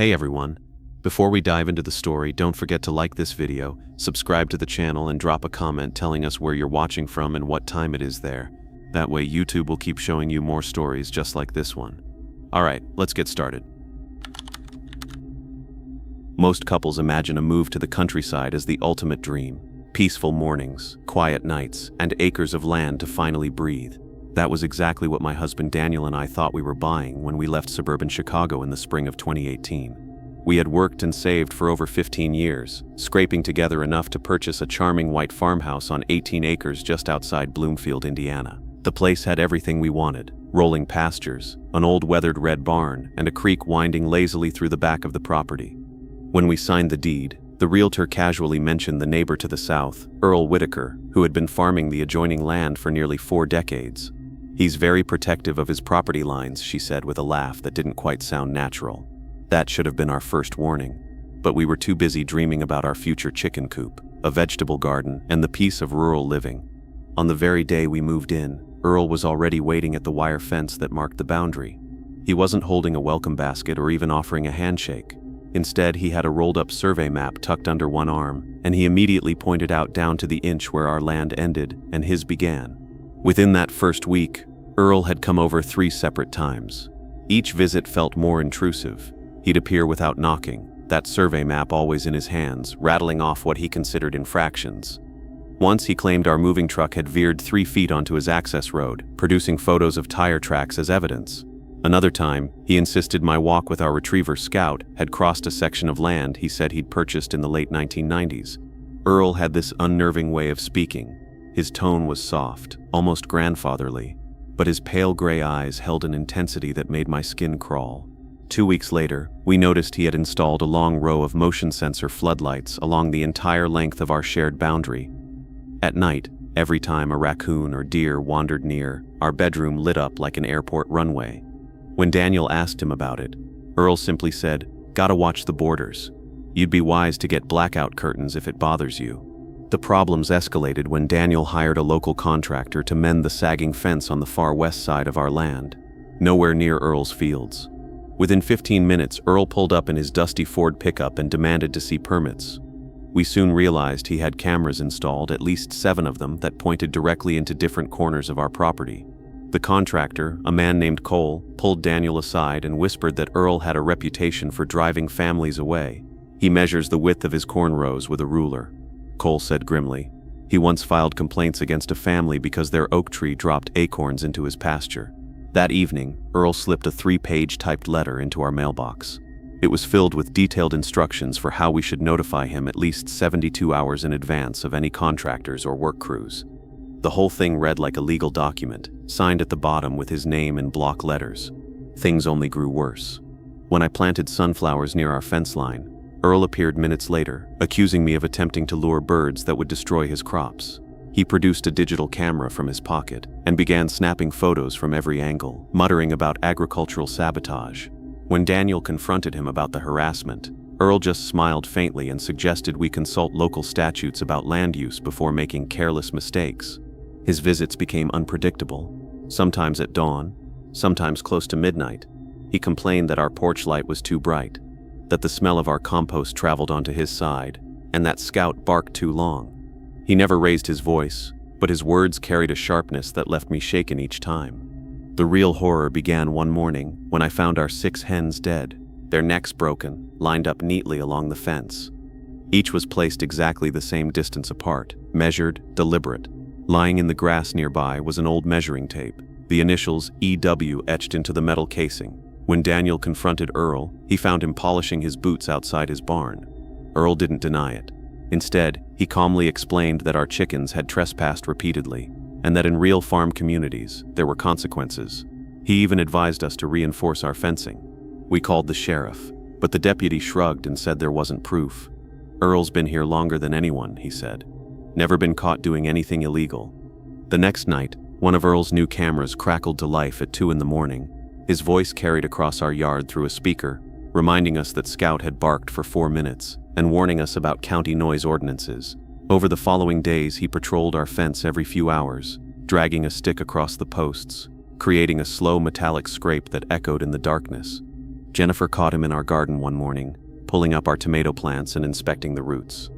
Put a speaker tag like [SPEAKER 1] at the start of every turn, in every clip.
[SPEAKER 1] Hey everyone. Before we dive into the story, don't forget to like this video, subscribe to the channel, and drop a comment telling us where you're watching from and what time it is there. That way YouTube will keep showing you more stories just like this one. Alright, let's get started. Most couples imagine a move to the countryside as the ultimate dream. Peaceful mornings, quiet nights, and acres of land to finally breathe. That was exactly what my husband Daniel and I thought we were buying when we left suburban Chicago in the spring of 2018. We had worked and saved for over 15 years, scraping together enough to purchase a charming white farmhouse on 18 acres just outside Bloomfield, Indiana. The place had everything we wanted: rolling pastures, an old weathered red barn, and a creek winding lazily through the back of the property. When we signed the deed, the realtor casually mentioned the neighbor to the south, Earl Whitaker, who had been farming the adjoining land for nearly 4 decades. "He's very protective of his property lines," she said with a laugh that didn't quite sound natural. That should have been our first warning. But we were too busy dreaming about our future chicken coop, a vegetable garden, and the peace of rural living. On the very day we moved in, Earl was already waiting at the wire fence that marked the boundary. He wasn't holding a welcome basket or even offering a handshake. Instead, he had a rolled-up survey map tucked under one arm, and he immediately pointed out down to the inch where our land ended and his began. Within that first week, Earl had come over 3 separate times. Each visit felt more intrusive. He'd appear without knocking, that survey map always in his hands, rattling off what he considered infractions. Once he claimed our moving truck had veered 3 feet onto his access road, producing photos of tire tracks as evidence. Another time, he insisted my walk with our retriever Scout had crossed a section of land he said he'd purchased in the late 1990s. Earl had this unnerving way of speaking. His tone was soft, almost grandfatherly, but his pale gray eyes held an intensity that made my skin crawl. 2 weeks later, we noticed he had installed a long row of motion sensor floodlights along the entire length of our shared boundary. At night, every time a raccoon or deer wandered near, our bedroom lit up like an airport runway. When Daniel asked him about it, Earl simply said, "Gotta watch the borders. You'd be wise to get blackout curtains if it bothers you." The problems escalated when Daniel hired a local contractor to mend the sagging fence on the far west side of our land, nowhere near Earl's fields. Within 15 minutes, Earl pulled up in his dusty Ford pickup and demanded to see permits. We soon realized he had cameras installed, at least 7 of them, that pointed directly into different corners of our property. The contractor, a man named Cole, pulled Daniel aside and whispered that Earl had a reputation for driving families away. "He measures the width of his cornrows with a ruler," Cole said grimly. "He once filed complaints against a family because their oak tree dropped acorns into his pasture." That evening, Earl slipped a 3-page typed letter into our mailbox. It was filled with detailed instructions for how we should notify him at least 72 hours in advance of any contractors or work crews. The whole thing read like a legal document, signed at the bottom with his name in block letters. Things only grew worse. When I planted sunflowers near our fence line, Earl appeared minutes later, accusing me of attempting to lure birds that would destroy his crops. He produced a digital camera from his pocket and began snapping photos from every angle, muttering about agricultural sabotage. When Daniel confronted him about the harassment, Earl just smiled faintly and suggested we consult local statutes about land use before making careless mistakes. His visits became unpredictable, sometimes at dawn, sometimes close to midnight. He complained that our porch light was too bright, that the smell of our compost traveled onto his side, and that Scout barked too long. He never raised his voice, but his words carried a sharpness that left me shaken each time. The real horror began one morning when I found our 6 hens dead, their necks broken, lined up neatly along the fence. Each was placed exactly the same distance apart, measured, deliberate. Lying in the grass nearby was an old measuring tape, the initials EW etched into the metal casing. When Daniel confronted Earl, he found him polishing his boots outside his barn. Earl didn't deny it. Instead, he calmly explained that our chickens had trespassed repeatedly, and that in real farm communities, there were consequences. He even advised us to reinforce our fencing. We called the sheriff, but the deputy shrugged and said there wasn't proof. "Earl's been here longer than anyone," he said. "Never been caught doing anything illegal." The next night, one of Earl's new cameras crackled to life at 2 in the morning. His voice carried across our yard through a speaker, reminding us that Scout had barked for 4 minutes and warning us about county noise ordinances. Over the following days, he patrolled our fence every few hours, dragging a stick across the posts, creating a slow metallic scrape that echoed in the darkness. Jennifer caught him in our garden one morning, pulling up our tomato plants and inspecting the roots.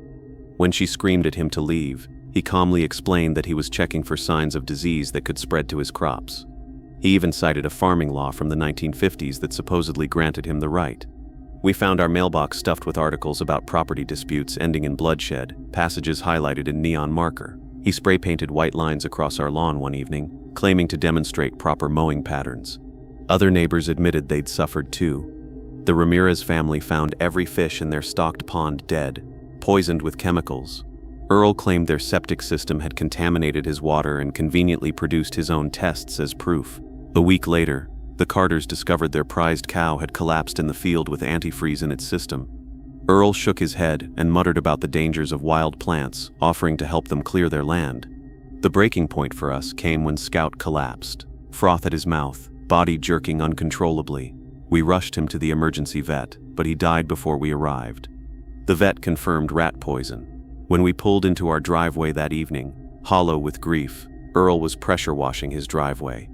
[SPEAKER 1] When she screamed at him to leave, he calmly explained that he was checking for signs of disease that could spread to his crops. He even cited a farming law from the 1950s that supposedly granted him the right. We found our mailbox stuffed with articles about property disputes ending in bloodshed, passages highlighted in neon marker. He spray-painted white lines across our lawn one evening, claiming to demonstrate proper mowing patterns. Other neighbors admitted they'd suffered too. The Ramirez family found every fish in their stocked pond dead, poisoned with chemicals. Earl claimed their septic system had contaminated his water and conveniently produced his own tests as proof. A week later, the Carters discovered their prized cow had collapsed in the field with antifreeze in its system. Earl shook his head and muttered about the dangers of wild plants, offering to help them clear their land. The breaking point for us came when Scout collapsed, froth at his mouth, body jerking uncontrollably. We rushed him to the emergency vet, but he died before we arrived. The vet confirmed rat poison. When we pulled into our driveway that evening, hollow with grief, Earl was pressure washing his driveway.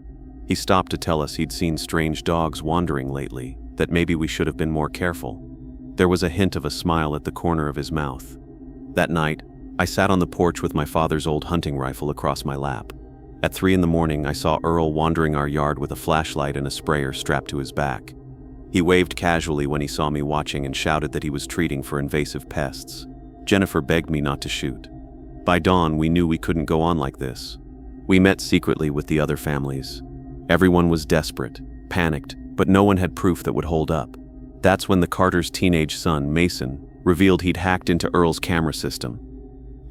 [SPEAKER 1] He stopped to tell us he'd seen strange dogs wandering lately, that maybe we should have been more careful. There was a hint of a smile at the corner of his mouth. That night, I sat on the porch with my father's old hunting rifle across my lap. At 3 a.m, I saw Earl wandering our yard with a flashlight and a sprayer strapped to his back. He waved casually when he saw me watching and shouted that he was treating for invasive pests. Jennifer begged me not to shoot. By dawn, we knew we couldn't go on like this. We met secretly with the other families. Everyone was desperate, panicked, but no one had proof that would hold up. That's when the Carters' teenage son, Mason, revealed he'd hacked into Earl's camera system.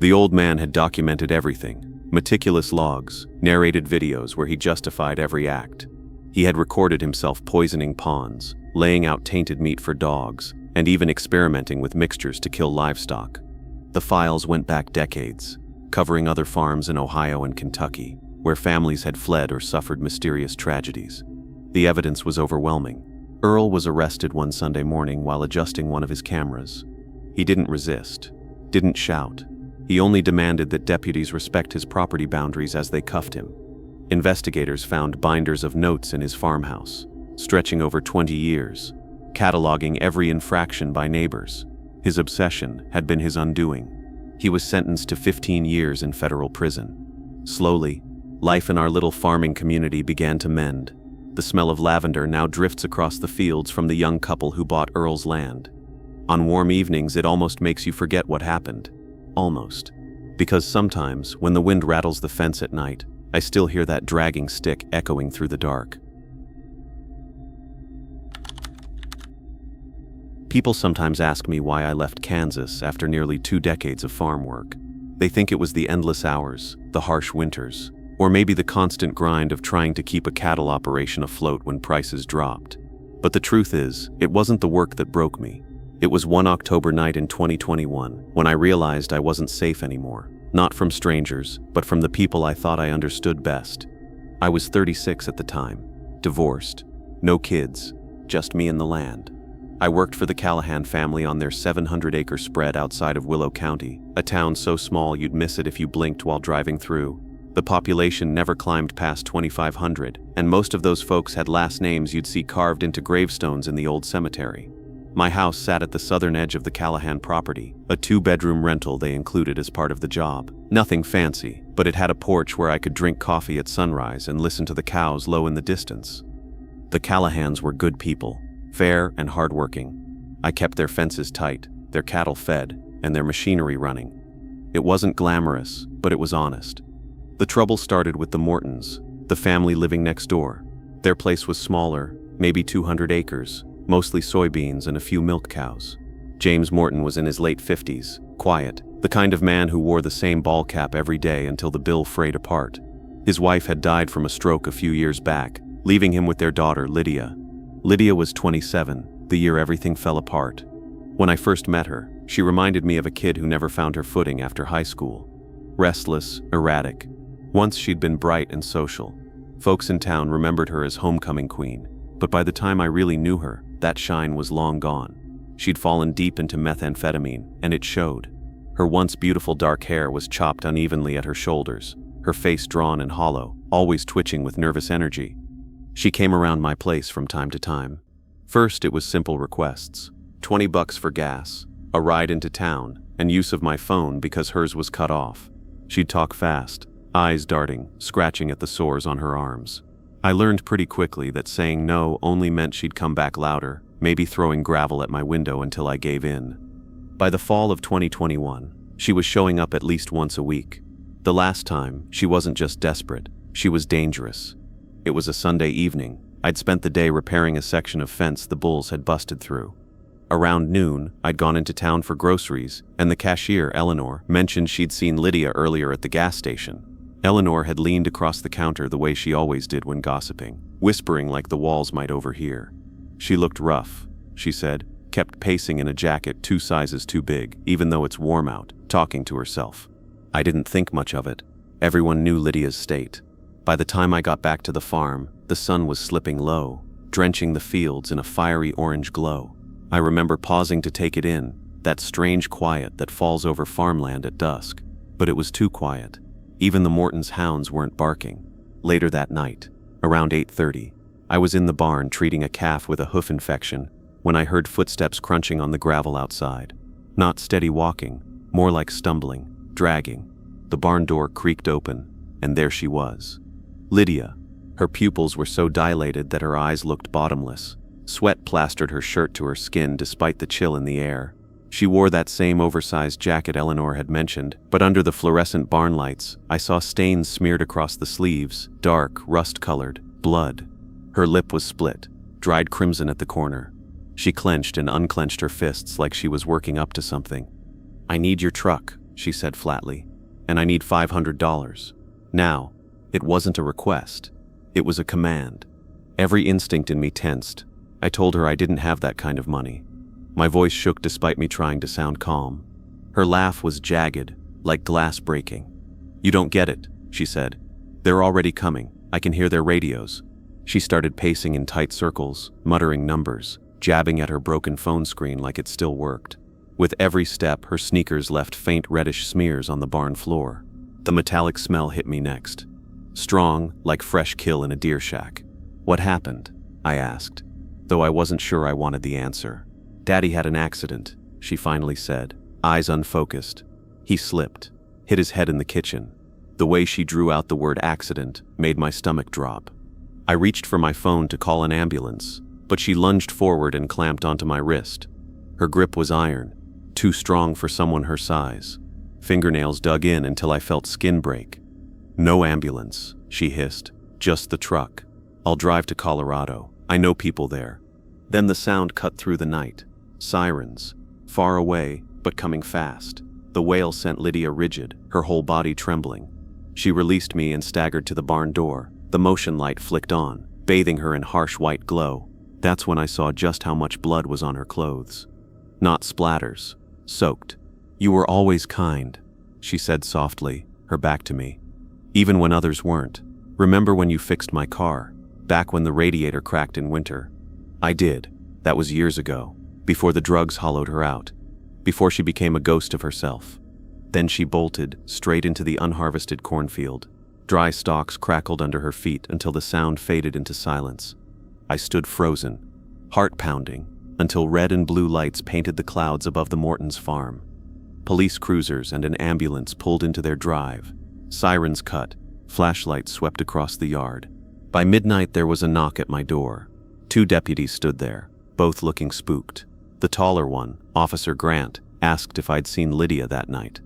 [SPEAKER 1] The old man had documented everything, meticulous logs, narrated videos where he justified every act. He had recorded himself poisoning ponds, laying out tainted meat for dogs, and even experimenting with mixtures to kill livestock. The files went back decades, covering other farms in Ohio and Kentucky, where families had fled or suffered mysterious tragedies. The evidence was overwhelming. Earl was arrested one Sunday morning while adjusting one of his cameras. He didn't resist, didn't shout. He only demanded that deputies respect his property boundaries as they cuffed him. Investigators found binders of notes in his farmhouse, stretching over 20 years, cataloging every infraction by neighbors. His obsession had been his undoing. He was sentenced to 15 years in federal prison. Slowly, life in our little farming community began to mend. The smell of lavender now drifts across the fields from the young couple who bought Earl's land. On warm evenings, it almost makes you forget what happened. Almost. Because sometimes, when the wind rattles the fence at night, I still hear that dragging stick echoing through the dark. People sometimes ask me why I left Kansas after nearly 2 decades of farm work. They think it was the endless hours, the harsh winters, or maybe the constant grind of trying to keep a cattle operation afloat when prices dropped. But the truth is, it wasn't the work that broke me. It was one October night in 2021 when I realized I wasn't safe anymore. Not from strangers, but from the people I thought I understood best. I was 36 at the time, divorced, no kids, just me and the land. I worked for the Callahan family on their 700-acre spread outside of Willow County, a town so small you'd miss it if you blinked while driving through. The population never climbed past 2,500, and most of those folks had last names you'd see carved into gravestones in the old cemetery. My house sat at the southern edge of the Callahan property, a 2-bedroom rental they included as part of the job. Nothing fancy, but it had a porch where I could drink coffee at sunrise and listen to the cows low in the distance. The Callahans were good people, fair and hardworking. I kept their fences tight, their cattle fed, and their machinery running. It wasn't glamorous, but it was honest. The trouble started with the Mortons, the family living next door. Their place was smaller, maybe 200 acres, mostly soybeans and a few milk cows. James Morton was in his late 50s, quiet, the kind of man who wore the same ball cap every day until the bill frayed apart. His wife had died from a stroke a few years back, leaving him with their daughter, Lydia. Lydia was 27, the year everything fell apart. When I first met her, she reminded me of a kid who never found her footing after high school. Restless, erratic. Once she'd been bright and social. Folks in town remembered her as homecoming queen, but by the time I really knew her, that shine was long gone. She'd fallen deep into methamphetamine, and it showed. Her once beautiful dark hair was chopped unevenly at her shoulders, her face drawn and hollow, always twitching with nervous energy. She came around my place from time to time. First, it was simple requests. $20 for gas, a ride into town, and use of my phone because hers was cut off. She'd talk fast, eyes darting, scratching at the sores on her arms. I learned pretty quickly that saying no only meant she'd come back louder, maybe throwing gravel at my window until I gave in. By the fall of 2021, she was showing up at least once a week. The last time, she wasn't just desperate, she was dangerous. It was a Sunday evening. I'd spent the day repairing a section of fence the bulls had busted through. Around noon, I'd gone into town for groceries, and the cashier, Eleanor, mentioned she'd seen Lydia earlier at the gas station. Eleanor had leaned across the counter the way she always did when gossiping, whispering like the walls might overhear. She looked rough, she said, kept pacing in a jacket 2 sizes too big, even though it's warm out, talking to herself. I didn't think much of it. Everyone knew Lydia's state. By the time I got back to the farm, the sun was slipping low, drenching the fields in a fiery orange glow. I remember pausing to take it in, that strange quiet that falls over farmland at dusk. But it was too quiet. Even the Morton's hounds weren't barking. Later that night, around 8:30, I was in the barn treating a calf with a hoof infection when I heard footsteps crunching on the gravel outside. Not steady walking, more like stumbling, dragging. The barn door creaked open, and there she was. Lydia. Her pupils were so dilated that her eyes looked bottomless. Sweat plastered her shirt to her skin despite the chill in the air. She wore that same oversized jacket Eleanor had mentioned, but under the fluorescent barn lights, I saw stains smeared across the sleeves, dark, rust-colored, blood. Her lip was split, dried crimson at the corner. She clenched and unclenched her fists like she was working up to something. "I need your truck," she said flatly, "and I need $500. Now." It wasn't a request. It was a command. Every instinct in me tensed. I told her I didn't have that kind of money. My voice shook despite me trying to sound calm. Her laugh was jagged, like glass breaking. "You don't get it," she said. "They're already coming. I can hear their radios." She started pacing in tight circles, muttering numbers, jabbing at her broken phone screen like it still worked. With every step, her sneakers left faint reddish smears on the barn floor. The metallic smell hit me next. Strong, like fresh kill in a deer shack. "What happened?" I asked, though I wasn't sure I wanted the answer. "Daddy had an accident," she finally said, eyes unfocused. "He slipped, hit his head in the kitchen." The way she drew out the word accident made my stomach drop. I reached for my phone to call an ambulance, but she lunged forward and clamped onto my wrist. Her grip was iron, too strong for someone her size. Fingernails dug in until I felt skin break. "No ambulance," she hissed. "Just the truck. I'll drive to Colorado. I know people there." Then the sound cut through the night. Sirens. Far away, but coming fast. The wail sent Lydia rigid, her whole body trembling. She released me and staggered to the barn door. The motion light flicked on, bathing her in harsh white glow. That's when I saw just how much blood was on her clothes. Not splatters. Soaked. "You were always kind," she said softly, her back to me. "Even when others weren't. Remember when you fixed my car? Back when the radiator cracked in winter?" I did. That was years ago. Before the drugs hollowed her out. Before she became a ghost of herself. Then she bolted straight into the unharvested cornfield. Dry stalks crackled under her feet until the sound faded into silence. I stood frozen, heart pounding, until red and blue lights painted the clouds above the Morton's farm. Police cruisers and an ambulance pulled into their drive. Sirens cut, flashlights swept across the yard. By midnight there was a knock at my door. 2 deputies stood there, both looking spooked. The taller one, Officer Grant, asked if I'd seen Lydia that night.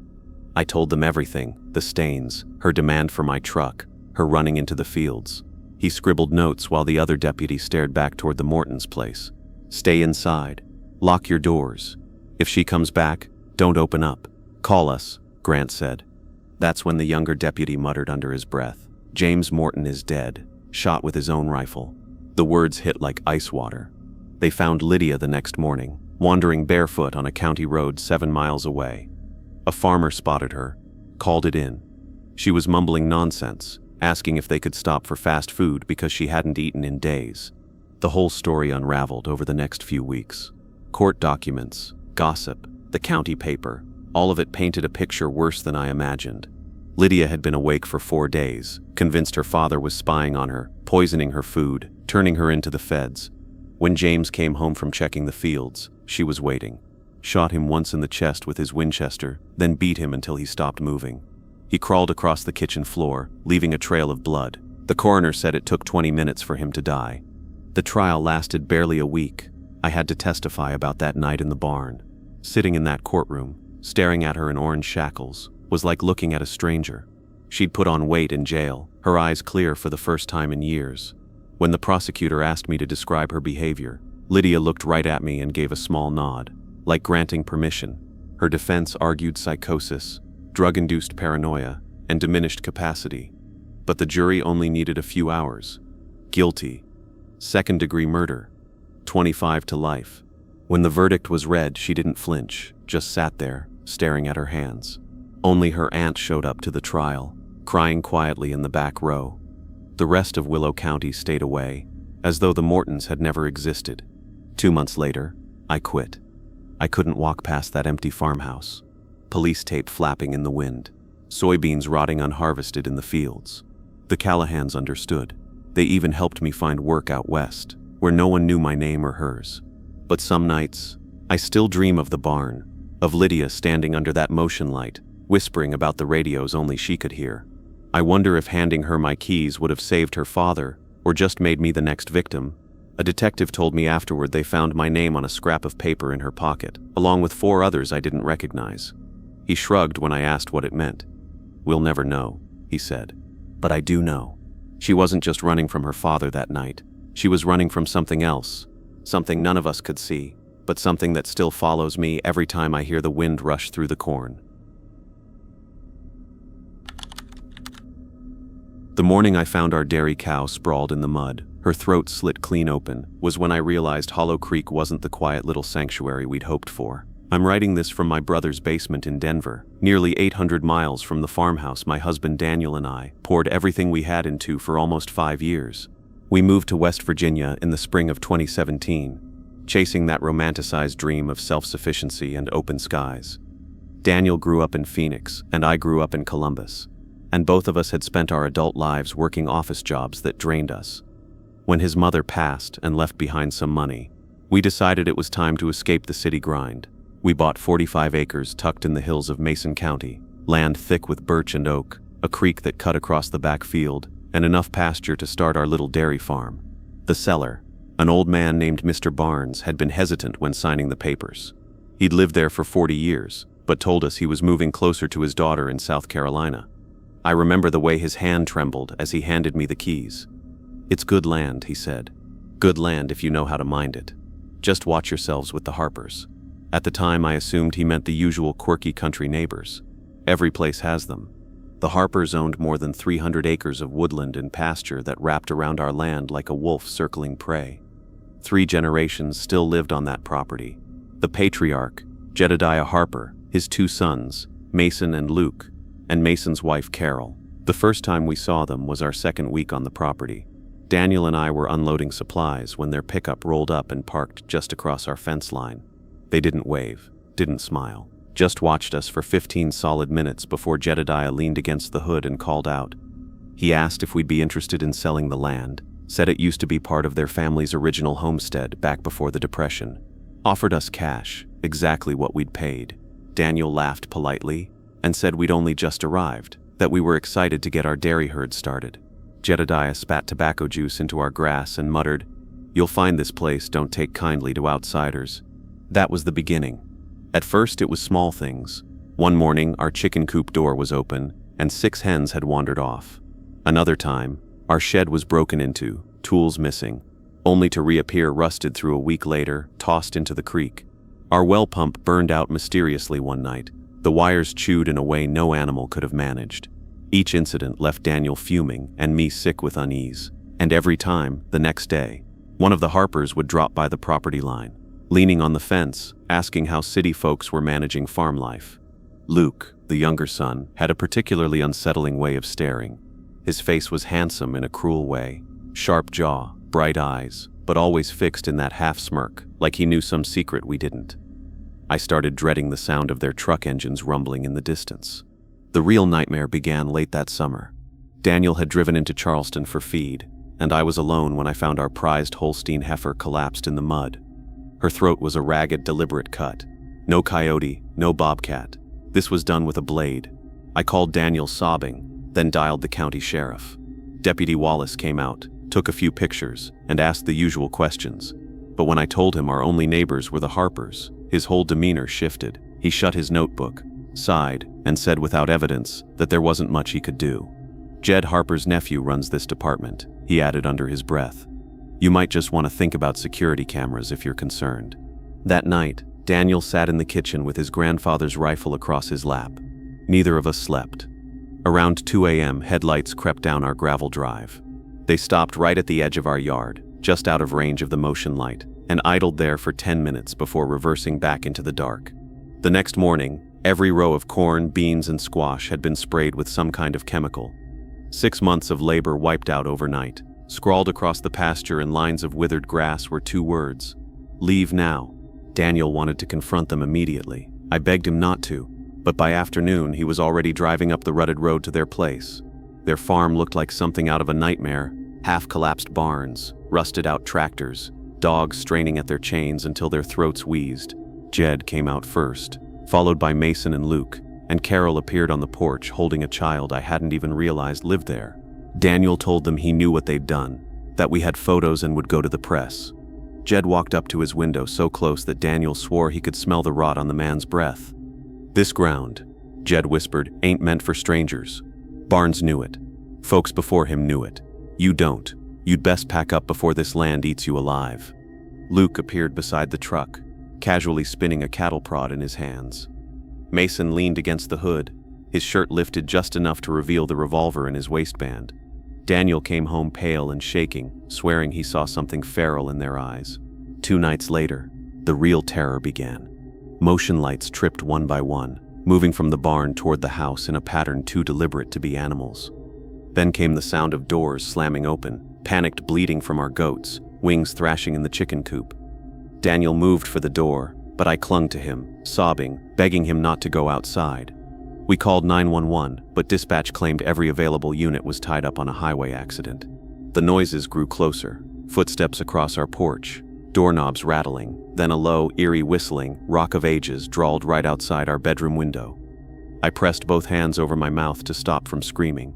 [SPEAKER 1] I told them everything, the stains, her demand for my truck, her running into the fields. He scribbled notes while the other deputy stared back toward the Morton's place. "Stay inside. Lock your doors. If she comes back, don't open up. Call us," Grant said. That's when the younger deputy muttered under his breath, "James Morton is dead, shot with his own rifle." The words hit like ice water. They found Lydia the next morning, wandering barefoot on a county road 7 miles away. A farmer spotted her, called it in. She was mumbling nonsense, asking if they could stop for fast food because she hadn't eaten in days. The whole story unraveled over the next few weeks. Court documents, gossip, the county paper, all of it painted a picture worse than I imagined. Lydia had been awake for 4 days, convinced her father was spying on her, poisoning her food, turning her into the feds. When James came home from checking the fields, she was waiting. Shot him once in the chest with his Winchester, then beat him until he stopped moving. He crawled across the kitchen floor, leaving a trail of blood. The coroner said it took 20 minutes for him to die. The trial lasted barely a week. I had to testify about that night in the barn. Sitting in that courtroom, staring at her in orange shackles, was like looking at a stranger. She'd put on weight in jail, her eyes clear for the first time in years. When the prosecutor asked me to describe her behavior, Lydia looked right at me and gave a small nod, like granting permission. Her defense argued psychosis, drug-induced paranoia, and diminished capacity. But the jury only needed a few hours. Guilty. Second-degree murder. 25 to life. When the verdict was read, she didn't flinch, just sat there, staring at her hands. Only her aunt showed up to the trial, crying quietly in the back row. The rest of Willow County stayed away, as though the Mortons had never existed. 2 months later, I quit. I couldn't walk past that empty farmhouse. Police tape flapping in the wind. Soybeans rotting unharvested in the fields. The Callahans understood. They even helped me find work out west, where no one knew my name or hers. But some nights, I still dream of the barn, of Lydia standing under that motion light, whispering about the radios only she could hear. I wonder if handing her my keys would have saved her father, or just made me the next victim. A detective told me afterward they found my name on a scrap of paper in her pocket, along with 4 others I didn't recognize. He shrugged when I asked what it meant. "We'll never know," he said. But I do know. She wasn't just running from her father that night. She was running from something else, something none of us could see, but something that still follows me every time I hear the wind rush through the corn. The morning I found our dairy cow sprawled in the mud, her throat slit clean open, was when I realized Hollow Creek wasn't the quiet little sanctuary we'd hoped for. I'm writing this from my brother's basement in Denver, nearly 800 miles from the farmhouse my husband Daniel and I poured everything we had into for almost 5 years. We moved to West Virginia in the spring of 2017, chasing that romanticized dream of self-sufficiency and open skies. Daniel grew up in Phoenix, and I grew up in Columbus, and both of us had spent our adult lives working office jobs that drained us. When his mother passed and left behind some money, we decided it was time to escape the city grind. We bought 45 acres tucked in the hills of Mason County, land thick with birch and oak, a creek that cut across the back field, and enough pasture to start our little dairy farm. The seller, an old man named Mr. Barnes, had been hesitant when signing the papers. He'd lived there for 40 years, but told us he was moving closer to his daughter in South Carolina. I remember the way his hand trembled as he handed me the keys. "It's good land," he said. "Good land if you know how to mind it. Just watch yourselves with the Harpers." At the time, I assumed he meant the usual quirky country neighbors. Every place has them. The Harpers owned more than 300 acres of woodland and pasture that wrapped around our land like a wolf circling prey. 3 generations still lived on that property. The patriarch, Jedediah Harper, his 2 sons, Mason and Luke, and Mason's wife Carol. The first time we saw them was our second week on the property. Daniel and I were unloading supplies when their pickup rolled up and parked just across our fence line. They didn't wave, didn't smile, just watched us for 15 solid minutes before Jedediah leaned against the hood and called out. He asked if we'd be interested in selling the land, said it used to be part of their family's original homestead back before the Depression. Offered us cash, exactly what we'd paid. Daniel laughed politely and said we'd only just arrived, that we were excited to get our dairy herd started. Jedediah spat tobacco juice into our grass and muttered, "You'll find this place don't take kindly to outsiders." That was the beginning. At first, it was small things. One morning, our chicken coop door was open, and 6 hens had wandered off. Another time, our shed was broken into, tools missing, only to reappear rusted through a week later, tossed into the creek. Our well pump burned out mysteriously one night, the wires chewed in a way no animal could have managed. Each incident left Daniel fuming and me sick with unease. And every time, the next day, one of the Harpers would drop by the property line, leaning on the fence, asking how city folks were managing farm life. Luke, the younger son, had a particularly unsettling way of staring. His face was handsome in a cruel way, sharp jaw, bright eyes, but always fixed in that half-smirk, like he knew some secret we didn't. I started dreading the sound of their truck engines rumbling in the distance. The real nightmare began late that summer. Daniel had driven into Charleston for feed, and I was alone when I found our prized Holstein heifer collapsed in the mud. Her throat was a ragged, deliberate cut. No coyote, no bobcat. This was done with a blade. I called Daniel sobbing, then dialed the county sheriff. Deputy Wallace came out, took a few pictures, and asked the usual questions. But when I told him our only neighbors were the Harpers, his whole demeanor shifted. He shut his notebook, sighed, and said without evidence that there wasn't much he could do. Jed Harper's nephew runs this department, he added under his breath. You might just want to think about security cameras if you're concerned. That night, Daniel sat in the kitchen with his grandfather's rifle across his lap. Neither of us slept. Around 2 a.m., headlights crept down our gravel drive. They stopped right at the edge of our yard, just out of range of the motion light, and idled there for 10 minutes before reversing back into the dark. The next morning, every row of corn, beans, and squash had been sprayed with some kind of chemical. 6 months of labor wiped out overnight. Scrawled across the pasture in lines of withered grass were 2 words: leave now. Daniel wanted to confront them immediately. I begged him not to, but by afternoon he was already driving up the rutted road to their place. Their farm looked like something out of a nightmare. Half-collapsed barns, rusted-out tractors, dogs straining at their chains until their throats wheezed. Jed came out first, followed by Mason and Luke, and Carol appeared on the porch holding a child I hadn't even realized lived there. Daniel told them he knew what they'd done, that we had photos and would go to the press. Jed walked up to his window so close that Daniel swore he could smell the rot on the man's breath. This ground, Jed whispered, ain't meant for strangers. Barnes knew it. Folks before him knew it. You don't. You'd best pack up before this land eats you alive. Luke appeared beside the truck, casually spinning a cattle prod in his hands. Mason leaned against the hood, his shirt lifted just enough to reveal the revolver in his waistband. Daniel came home pale and shaking, swearing he saw something feral in their eyes. 2 nights later, the real terror began. Motion lights tripped one by one, moving from the barn toward the house in a pattern too deliberate to be animals. Then came the sound of doors slamming open, panicked bleating from our goats, wings thrashing in the chicken coop. Daniel moved for the door, but I clung to him, sobbing, begging him not to go outside. We called 911, but dispatch claimed every available unit was tied up on a highway accident. The noises grew closer, footsteps across our porch, doorknobs rattling, then a low, eerie whistling, rock of ages drawled right outside our bedroom window. I pressed both hands over my mouth to stop from screaming.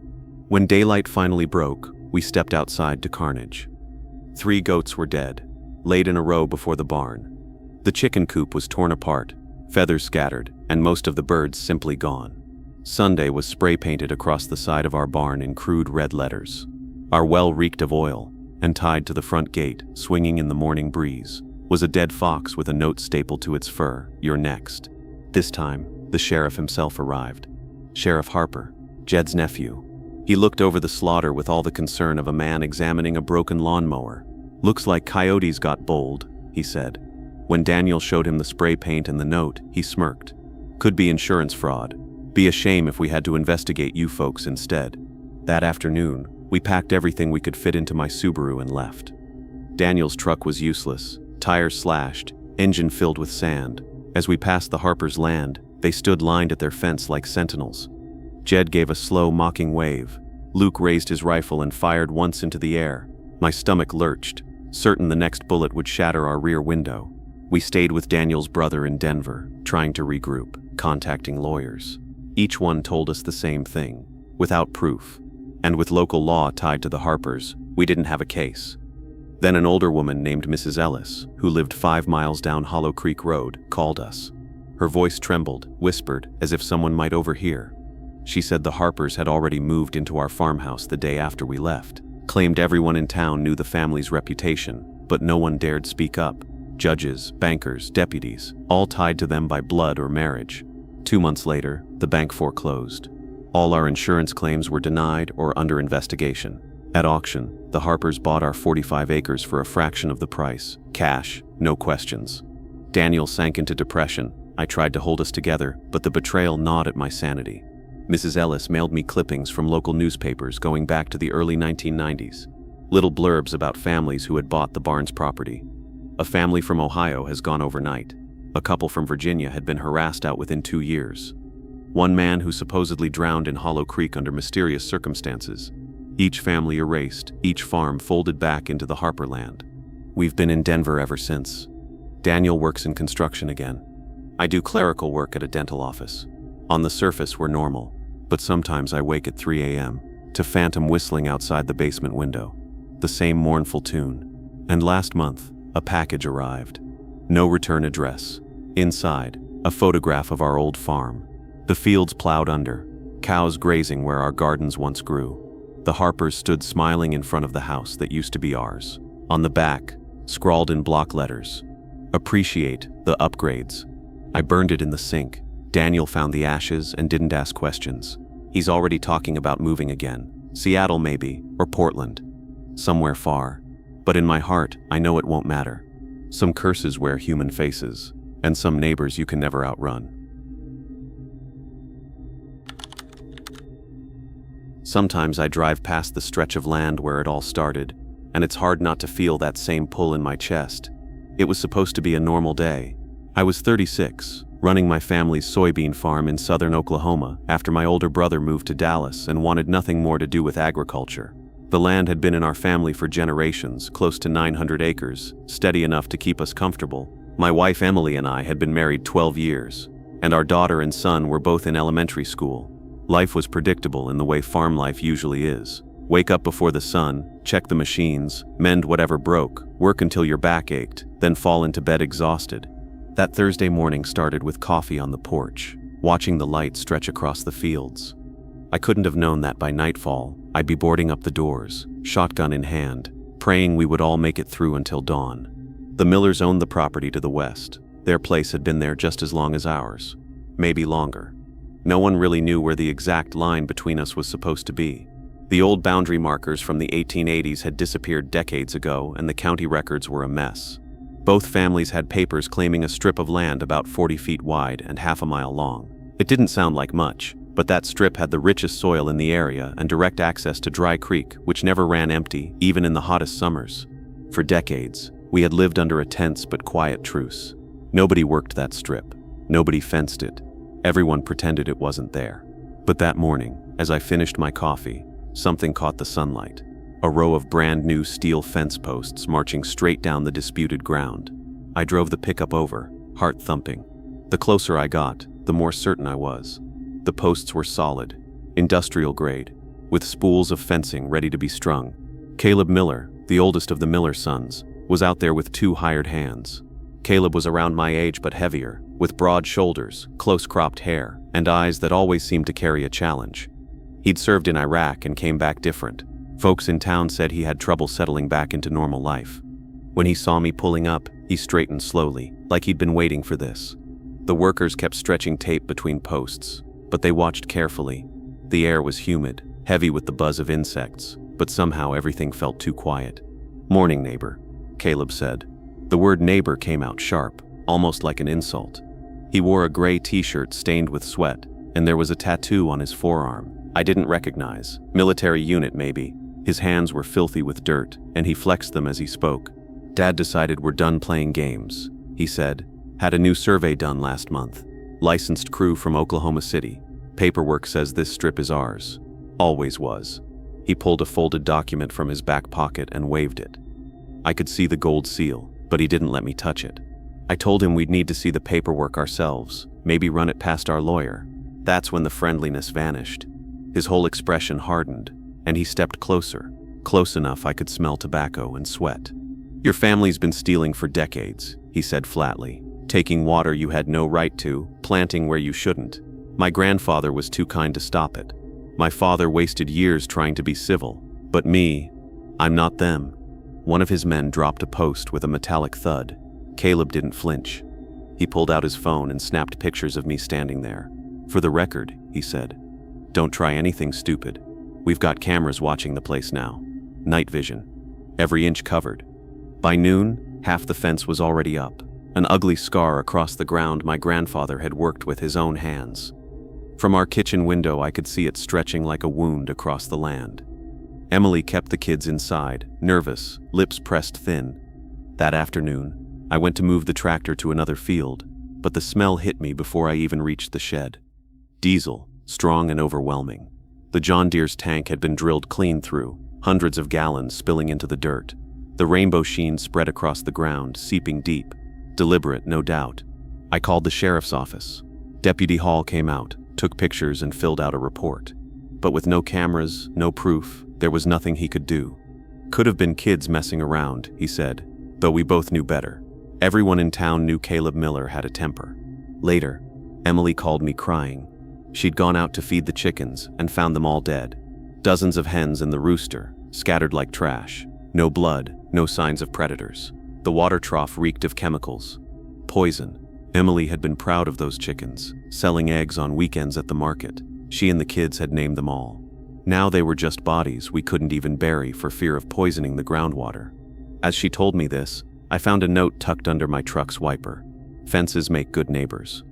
[SPEAKER 1] When daylight finally broke, we stepped outside to carnage. 3 goats were dead, laid in a row before the barn. The chicken coop was torn apart, feathers scattered, and most of the birds simply gone. Sunday was spray-painted across the side of our barn in crude red letters. Our well reeked of oil, and tied to the front gate, swinging in the morning breeze, was a dead fox with a note stapled to its fur, "You're next." This time, the sheriff himself arrived. Sheriff Harper, Jed's nephew. He looked over the slaughter with all the concern of a man examining a broken lawnmower. "Looks like coyotes got bold," he said. When Daniel showed him the spray paint and the note, he smirked. "Could be insurance fraud. Be a shame if we had to investigate you folks instead." That afternoon, we packed everything we could fit into my Subaru and left. Daniel's truck was useless, tires slashed, engine filled with sand. As we passed the Harpers' land, they stood lined at their fence like sentinels. Jed gave a slow, mocking wave. Luke raised his rifle and fired once into the air. My stomach lurched, certain the next bullet would shatter our rear window. We stayed with Daniel's brother in Denver, trying to regroup, contacting lawyers. Each one told us the same thing, without proof. And with local law tied to the Harpers, we didn't have a case. Then an older woman named Mrs. Ellis, who lived 5 miles down Hollow Creek Road, called us. Her voice trembled, whispered, as if someone might overhear. She said the Harpers had already moved into our farmhouse the day after we left, claimed everyone in town knew the family's reputation, but no one dared speak up. Judges, bankers, deputies, all tied to them by blood or marriage. 2 months later, the bank foreclosed. All our insurance claims were denied or under investigation. At auction, the Harpers bought our 45 acres for a fraction of the price. Cash, no questions. Daniel sank into depression. I tried to hold us together, but the betrayal gnawed at my sanity. Mrs. Ellis mailed me clippings from local newspapers going back to the early 1990s. Little blurbs about families who had bought the Barnes property. A family from Ohio has gone overnight. A couple from Virginia had been harassed out within 2 years. One man who supposedly drowned in Hollow Creek under mysterious circumstances. Each family erased, each farm folded back into the Harperland. We've been in Denver ever since. Daniel works in construction again. I do clerical work at a dental office. On the surface, we're normal, but sometimes I wake at 3 a.m. to phantom whistling outside the basement window. The same mournful tune. And last month, a package arrived. No return address. Inside, a photograph of our old farm. The fields plowed under, cows grazing where our gardens once grew. The Harpers stood smiling in front of the house that used to be ours. On the back, scrawled in block letters, "Appreciate the upgrades." I burned it in the sink. Daniel found the ashes and didn't ask questions. He's already talking about moving again. Seattle maybe, or Portland. Somewhere far. But in my heart, I know it won't matter. Some curses wear human faces, and some neighbors you can never outrun. Sometimes I drive past the stretch of land where it all started, and it's hard not to feel that same pull in my chest. It was supposed to be a normal day. I was 36, running my family's soybean farm in southern Oklahoma after my older brother moved to Dallas and wanted nothing more to do with agriculture. The land had been in our family for generations, close to 900 acres, steady enough to keep us comfortable. My wife Emily and I had been married 12 years, and our daughter and son were both in elementary school. Life was predictable in the way farm life usually is. Wake up before the sun, check the machines, mend whatever broke, work until your back ached, then fall into bed exhausted. That Thursday morning started with coffee on the porch, watching the light stretch across the fields. I couldn't have known that by nightfall, I'd be boarding up the doors, shotgun in hand, praying we would all make it through until dawn. The Millers owned the property to the west. Their place had been there just as long as ours, maybe longer. No one really knew where the exact line between us was supposed to be. The old boundary markers from the 1880s had disappeared decades ago, and the county records were a mess. Both families had papers claiming a strip of land about 40 feet wide and half a mile long. It didn't sound like much, but that strip had the richest soil in the area and direct access to Dry Creek, which never ran empty, even in the hottest summers. For decades, we had lived under a tense but quiet truce. Nobody worked that strip. Nobody fenced it. Everyone pretended it wasn't there. But that morning, as I finished my coffee, something caught the sunlight. A row of brand new steel fence posts marching straight down the disputed ground. I drove the pickup over, heart thumping. The closer I got, the more certain I was. The posts were solid, industrial grade, with spools of fencing ready to be strung. Caleb Miller, the oldest of the Miller sons, was out there with 2 hired hands. Caleb was around my age but heavier, with broad shoulders, close-cropped hair, and eyes that always seemed to carry a challenge. He'd served in Iraq and came back different. Folks in town said he had trouble settling back into normal life. When he saw me pulling up, he straightened slowly, like he'd been waiting for this. The workers kept stretching tape between posts, but they watched carefully. The air was humid, heavy with the buzz of insects, but somehow everything felt too quiet. "Morning, neighbor," Caleb said. The word neighbor came out sharp, almost like an insult. He wore a gray t-shirt stained with sweat, and there was a tattoo on his forearm I didn't recognize. Military unit, maybe. His hands were filthy with dirt, and he flexed them as he spoke. "Dad decided we're done playing games," he said. "Had a new survey done last month. Licensed crew from Oklahoma City. Paperwork says this strip is ours. Always was." He pulled a folded document from his back pocket and waved it. I could see the gold seal, but he didn't let me touch it. I told him we'd need to see the paperwork ourselves, maybe run it past our lawyer. That's when the friendliness vanished. His whole expression hardened, and he stepped closer, close enough I could smell tobacco and sweat. "Your family's been stealing for decades," he said flatly. "Taking water you had no right to, planting where you shouldn't. My grandfather was too kind to stop it. My father wasted years trying to be civil. But me, I'm not them." One of his men dropped a post with a metallic thud. Caleb didn't flinch. He pulled out his phone and snapped pictures of me standing there. "For the record," he said, "don't try anything stupid. We've got cameras watching the place now. Night vision. Every inch covered." By noon, half the fence was already up, an ugly scar across the ground my grandfather had worked with his own hands. From our kitchen window I could see it stretching like a wound across the land. Emily kept the kids inside, nervous, lips pressed thin. That afternoon, I went to move the tractor to another field, but the smell hit me before I even reached the shed. Diesel, strong and overwhelming. The John Deere's tank had been drilled clean through, hundreds of gallons spilling into the dirt. The rainbow sheen spread across the ground, seeping deep. Deliberate, no doubt. I called the sheriff's office. Deputy Hall came out, took pictures and filled out a report. But with no cameras, no proof, there was nothing he could do. Could have been kids messing around, he said, though we both knew better. Everyone in town knew Caleb Miller had a temper. Later, Emily called me crying. She'd gone out to feed the chickens and found them all dead. Dozens of hens and the rooster, scattered like trash. No blood, no signs of predators. The water trough reeked of chemicals. Poison. Emily had been proud of those chickens, selling eggs on weekends at the market. She and the kids had named them all. Now they were just bodies we couldn't even bury for fear of poisoning the groundwater. As she told me this, I found a note tucked under my truck's wiper. Fences make good neighbors.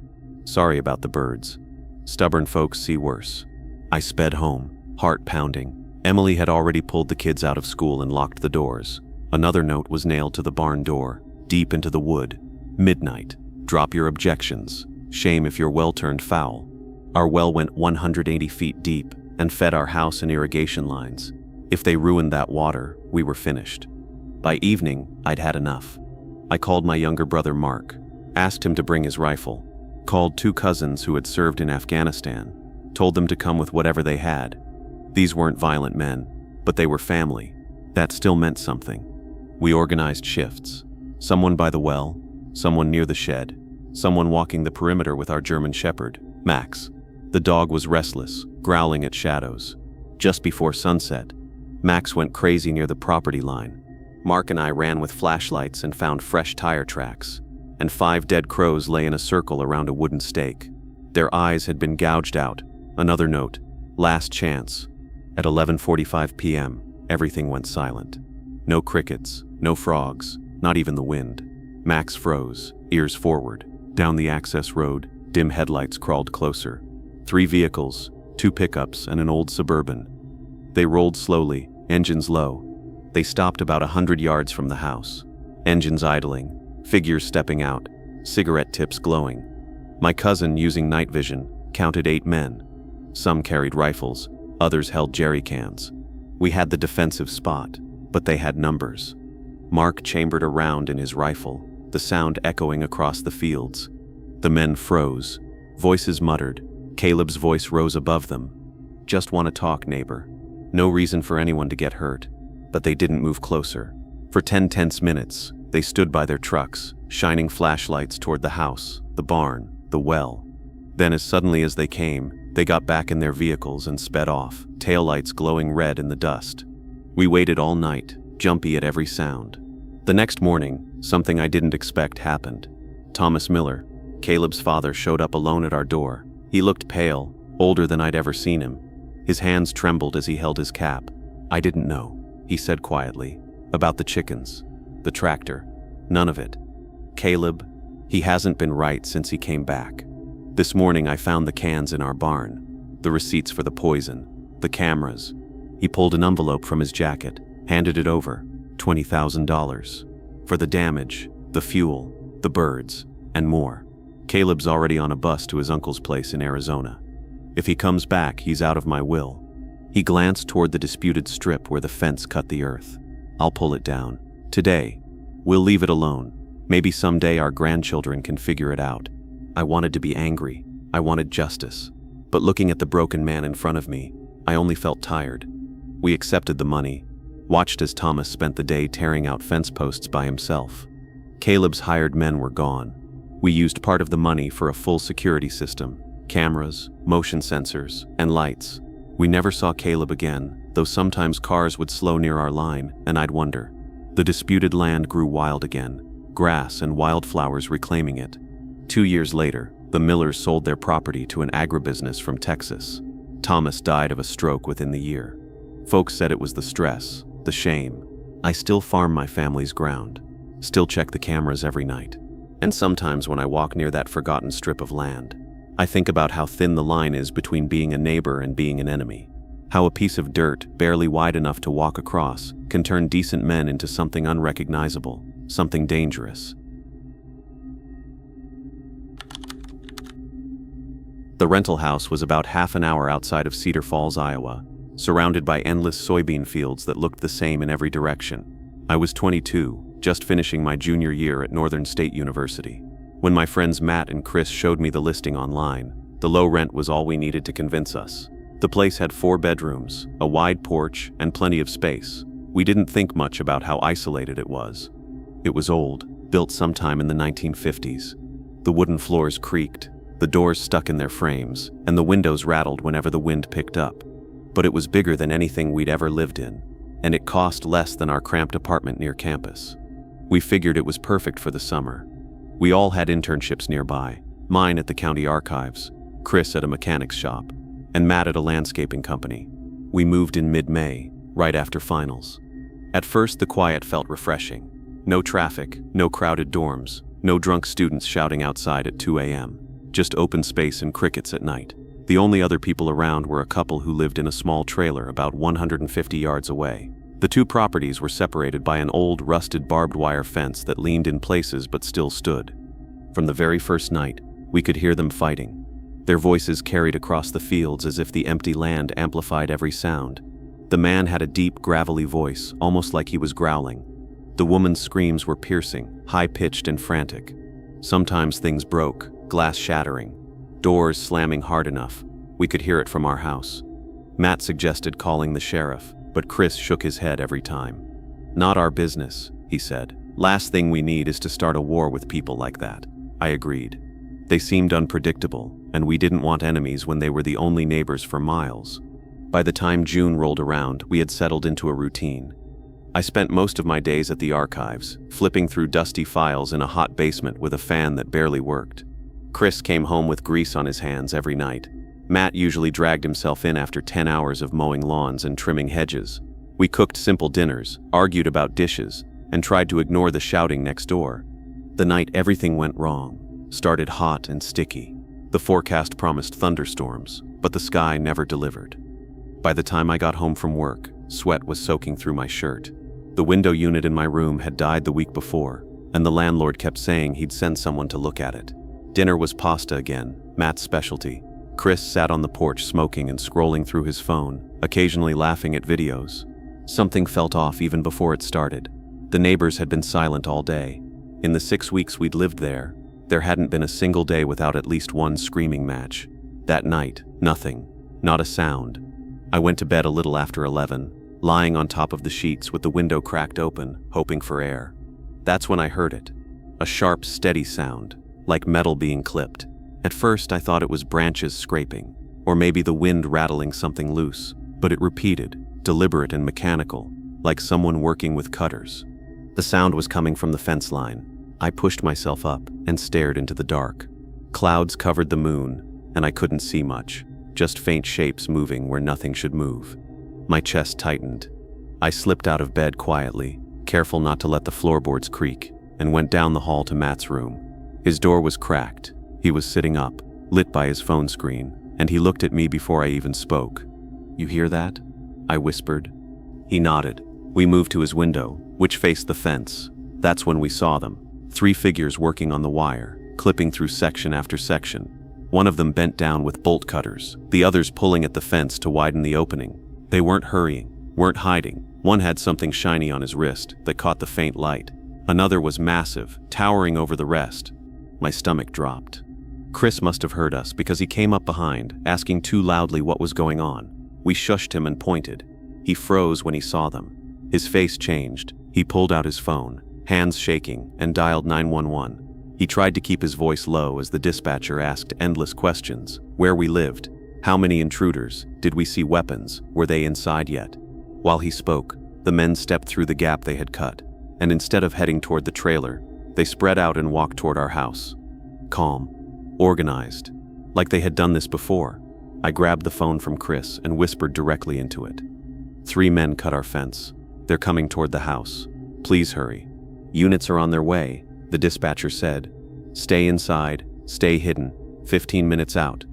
[SPEAKER 1] Sorry about the birds. Stubborn folks see worse. I sped home, heart pounding. Emily had already pulled the kids out of school and locked the doors. Another note was nailed to the barn door, deep into the wood. Midnight. Drop your objections. Shame if your well turned foul. Our well went 180 feet deep and fed our house and irrigation lines. If they ruined that water, we were finished. By evening, I'd had enough. I called my younger brother Mark, asked him to bring his rifle, called 2 cousins who had served in Afghanistan, told them to come with whatever they had. These weren't violent men, but they were family. That still meant something. We organized shifts. Someone by the well, someone near the shed, someone walking the perimeter with our German shepherd, Max. The dog was restless, growling at shadows. Just before sunset, Max went crazy near the property line. Mark and I ran with flashlights and found fresh tire tracks, and 5 dead crows lay in a circle around a wooden stake. Their eyes had been gouged out. Another note, last chance. At 11:45 p.m., everything went silent. No crickets, no frogs, not even the wind. Max froze, ears forward. Down the access road, dim headlights crawled closer. 3 vehicles, 2 pickups and an old Suburban. They rolled slowly, engines low. They stopped about 100 yards from the house. Engines idling, figures stepping out, cigarette tips glowing. My cousin, using night vision, counted 8 men. Some carried rifles, others held jerry cans. We had the defensive spot, but they had numbers. Mark chambered a round in his rifle, the sound echoing across the fields. The men froze. Voices muttered. Caleb's voice rose above them. Just want to talk, neighbor. No reason for anyone to get hurt. But they didn't move closer. For 10 tense minutes, they stood by their trucks, shining flashlights toward the house, the barn, the well. Then as suddenly as they came, they got back in their vehicles and sped off, taillights glowing red in the dust. We waited all night, jumpy at every sound. The next morning, something I didn't expect happened. Thomas Miller, Caleb's father, showed up alone at our door. He looked pale, older than I'd ever seen him. His hands trembled as he held his cap. I didn't know, he said quietly, about the chickens, the tractor, none of it. Caleb, he hasn't been right since he came back. This morning I found the cans in our barn, the receipts for the poison, the cameras. He pulled an envelope from his jacket, handed it over, $20,000. For the damage, the fuel, the birds, and more. Caleb's already on a bus to his uncle's place in Arizona. If he comes back, he's out of my will. He glanced toward the disputed strip where the fence cut the earth. I'll pull it down. Today. We'll leave it alone. Maybe someday our grandchildren can figure it out. I wanted to be angry. I wanted justice. But looking at the broken man in front of me, I only felt tired. We accepted the money, watched as Thomas spent the day tearing out fence posts by himself. Caleb's hired men were gone. We used part of the money for a full security system, cameras, motion sensors, and lights. We never saw Caleb again, though sometimes cars would slow near our line, and I'd wonder. The disputed land grew wild again, grass and wildflowers reclaiming it. 2 years later, the Millers sold their property to an agribusiness from Texas. Thomas died of a stroke within the year. Folks said it was the stress, the shame. I still farm my family's ground, still check the cameras every night. And sometimes when I walk near that forgotten strip of land, I think about how thin the line is between being a neighbor and being an enemy. How a piece of dirt, barely wide enough to walk across, can turn decent men into something unrecognizable, something dangerous. The rental house was about half an hour outside of Cedar Falls, Iowa, surrounded by endless soybean fields that looked the same in every direction. I was 22, just finishing my junior year at Northern State University. When my friends Matt and Chris showed me the listing online, the low rent was all we needed to convince us. The place had 4 bedrooms, a wide porch, and plenty of space. We didn't think much about how isolated it was. It was old, built sometime in the 1950s. The wooden floors creaked, the doors stuck in their frames, and the windows rattled whenever the wind picked up. But it was bigger than anything we'd ever lived in, and it cost less than our cramped apartment near campus. We figured it was perfect for the summer. We all had internships nearby, mine at the county archives, Chris at a mechanics shop, and Matt at a landscaping company. We moved in mid-May, right after finals. At first, the quiet felt refreshing. No traffic, no crowded dorms, no drunk students shouting outside at 2 a.m. Just open space and crickets at night. The only other people around were a couple who lived in a small trailer about 150 yards away. The 2 properties were separated by an old, rusted barbed wire fence that leaned in places but still stood. From the very first night, we could hear them fighting. Their voices carried across the fields as if the empty land amplified every sound. The man had a deep, gravelly voice, almost like he was growling. The woman's screams were piercing, high-pitched and frantic. Sometimes things broke, glass shattering, doors slamming hard enough we could hear it from our house. Matt suggested calling the sheriff, but Chris shook his head every time. "Not our business," he said. "Last thing we need is to start a war with people like that." I agreed. They seemed unpredictable, and we didn't want enemies when they were the only neighbors for miles. By the time June rolled around, we had settled into a routine. I spent most of my days at the archives, flipping through dusty files in a hot basement with a fan that barely worked. Chris came home with grease on his hands every night. Matt usually dragged himself in after 10 hours of mowing lawns and trimming hedges. We cooked simple dinners, argued about dishes, and tried to ignore the shouting next door. The night everything went wrong started hot and sticky. The forecast promised thunderstorms, but the sky never delivered. By the time I got home from work, sweat was soaking through my shirt. The window unit in my room had died the week before, and the landlord kept saying he'd send someone to look at it. Dinner was pasta again, Matt's specialty. Chris sat on the porch smoking and scrolling through his phone, occasionally laughing at videos. Something felt off even before it started. The neighbors had been silent all day. In the 6 weeks we'd lived there hadn't been a single day without at least one screaming match. That night, nothing, not a sound. I went to bed a little after 11, lying on top of the sheets with the window cracked open, hoping for air. That's when I heard it. A sharp, steady sound, like metal being clipped. At first, I thought it was branches scraping, or maybe the wind rattling something loose, but it repeated, deliberate and mechanical, like someone working with cutters. The sound was coming from the fence line. I pushed myself up and stared into the dark. Clouds covered the moon, and I couldn't see much, just faint shapes moving where nothing should move. My chest tightened. I slipped out of bed quietly, careful not to let the floorboards creak, and went down the hall to Matt's room. His door was cracked. He was sitting up, lit by his phone screen, and he looked at me before I even spoke. "You hear that?" I whispered. He nodded. We moved to his window, which faced the fence. That's when we saw them. 3 figures working on the wire, clipping through section after section. One of them bent down with bolt cutters, the others pulling at the fence to widen the opening. They weren't hurrying, weren't hiding. One had something shiny on his wrist that caught the faint light. Another was massive, towering over the rest. My stomach dropped. Chris must have heard us because he came up behind, asking too loudly what was going on. We shushed him and pointed. He froze when he saw them. His face changed. He pulled out his phone, hands shaking, and dialed 911. He tried to keep his voice low as the dispatcher asked endless questions. Where we lived, how many intruders, did we see weapons, were they inside yet? While he spoke, the men stepped through the gap they had cut, and instead of heading toward the trailer, they spread out and walked toward our house. Calm, organized, like they had done this before. I grabbed the phone from Chris and whispered directly into it. 3 men cut our fence. They're coming toward the house. Please hurry. Units are on their way, the dispatcher said. Stay inside, stay hidden, 15 minutes out.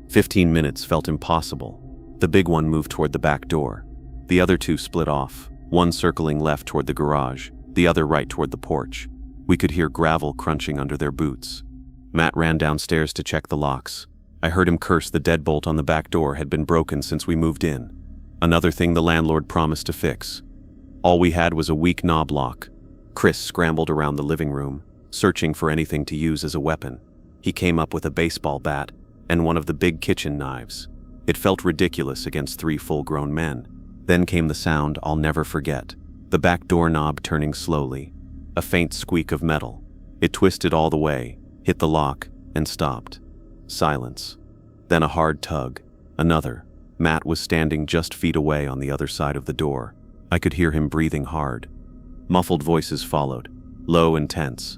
[SPEAKER 1] 15 minutes felt impossible. The big one moved toward the back door. The other 2 split off, one circling left toward the garage, the other right toward the porch. We could hear gravel crunching under their boots. Matt ran downstairs to check the locks. I heard him curse the deadbolt on the back door had been broken since we moved in. Another thing the landlord promised to fix. All we had was a weak knob lock. Chris scrambled around the living room, searching for anything to use as a weapon. He came up with a baseball bat and one of the big kitchen knives. It felt ridiculous against 3 full-grown men. Then came the sound I'll never forget. The back doorknob turning slowly. A faint squeak of metal. It twisted all the way, hit the lock, and stopped. Silence. Then a hard tug. Another. Matt was standing just feet away on the other side of the door. I could hear him breathing hard. Muffled voices followed, low and tense.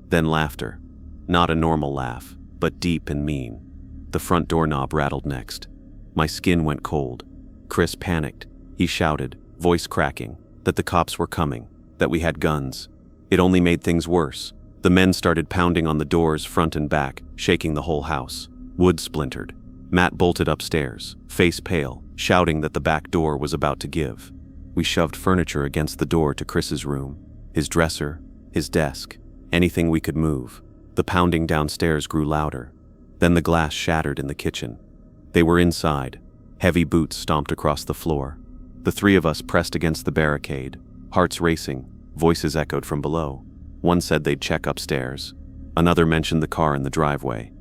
[SPEAKER 1] Then laughter. Not a normal laugh, but deep and mean. The front doorknob rattled next. My skin went cold. Chris panicked. He shouted, voice cracking, that the cops were coming, that we had guns. It only made things worse. The men started pounding on the doors front and back, shaking the whole house. Wood splintered. Matt bolted upstairs, face pale, shouting that the back door was about to give. We shoved furniture against the door to Chris's room. His dresser, his desk, anything we could move. The pounding downstairs grew louder. Then the glass shattered in the kitchen. They were inside. Heavy boots stomped across the floor. The 3 of us pressed against the barricade, hearts racing, voices echoed from below. One said they'd check upstairs. Another mentioned the car in the driveway.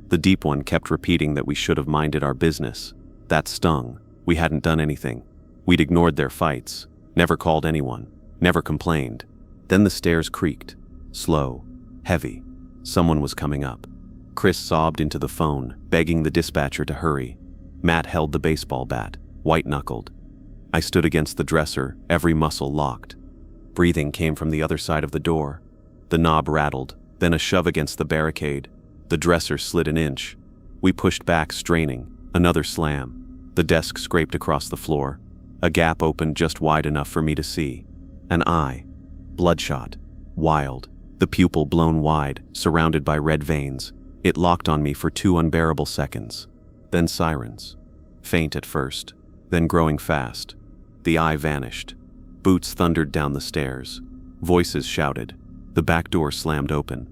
[SPEAKER 1] The deep one kept repeating that we should have minded our business. That stung. We hadn't done anything. We'd ignored their fights, never called anyone, never complained. Then the stairs creaked. Slow, heavy. Someone was coming up. Chris sobbed into the phone, begging the dispatcher to hurry. Matt held the baseball bat, white-knuckled. I stood against the dresser, every muscle locked. Breathing came from the other side of the door. The knob rattled, then a shove against the barricade. The dresser slid an inch. We pushed back, straining. Another slam. The desk scraped across the floor. A gap opened just wide enough for me to see. An eye. Bloodshot. Wild. The pupil blown wide, surrounded by red veins. It locked on me for 2 unbearable seconds. Then sirens. Faint at first, then growing fast. The eye vanished. Boots thundered down the stairs. Voices shouted. The back door slammed open.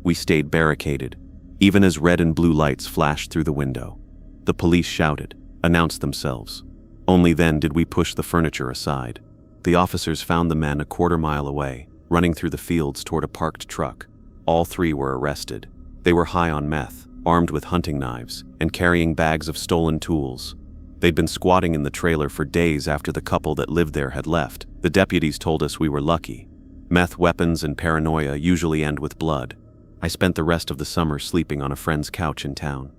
[SPEAKER 1] We stayed barricaded, even as red and blue lights flashed through the window. The police shouted, announced themselves. Only then did we push the furniture aside. The officers found the men a quarter-mile away, running through the fields toward a parked truck. All 3 were arrested. They were high on meth, armed with hunting knives, and carrying bags of stolen tools. They'd been squatting in the trailer for days after the couple that lived there had left. The deputies told us we were lucky. Meth, weapons, and paranoia usually end with blood. I spent the rest of the summer sleeping on a friend's couch in town.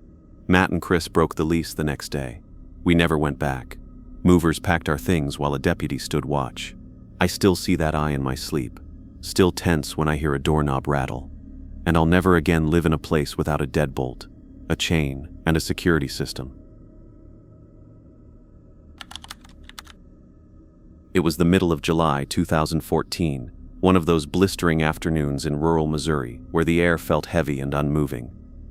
[SPEAKER 1] Matt and Chris broke the lease the next day. We never went back. Movers packed our things while a deputy stood watch. I still see that eye in my sleep, still tense when I hear a doorknob rattle. And I'll never again live in a place without a deadbolt, a chain, and a security system. It was the middle of July 2014, one of those blistering afternoons in rural Missouri where the air felt heavy and unmoving.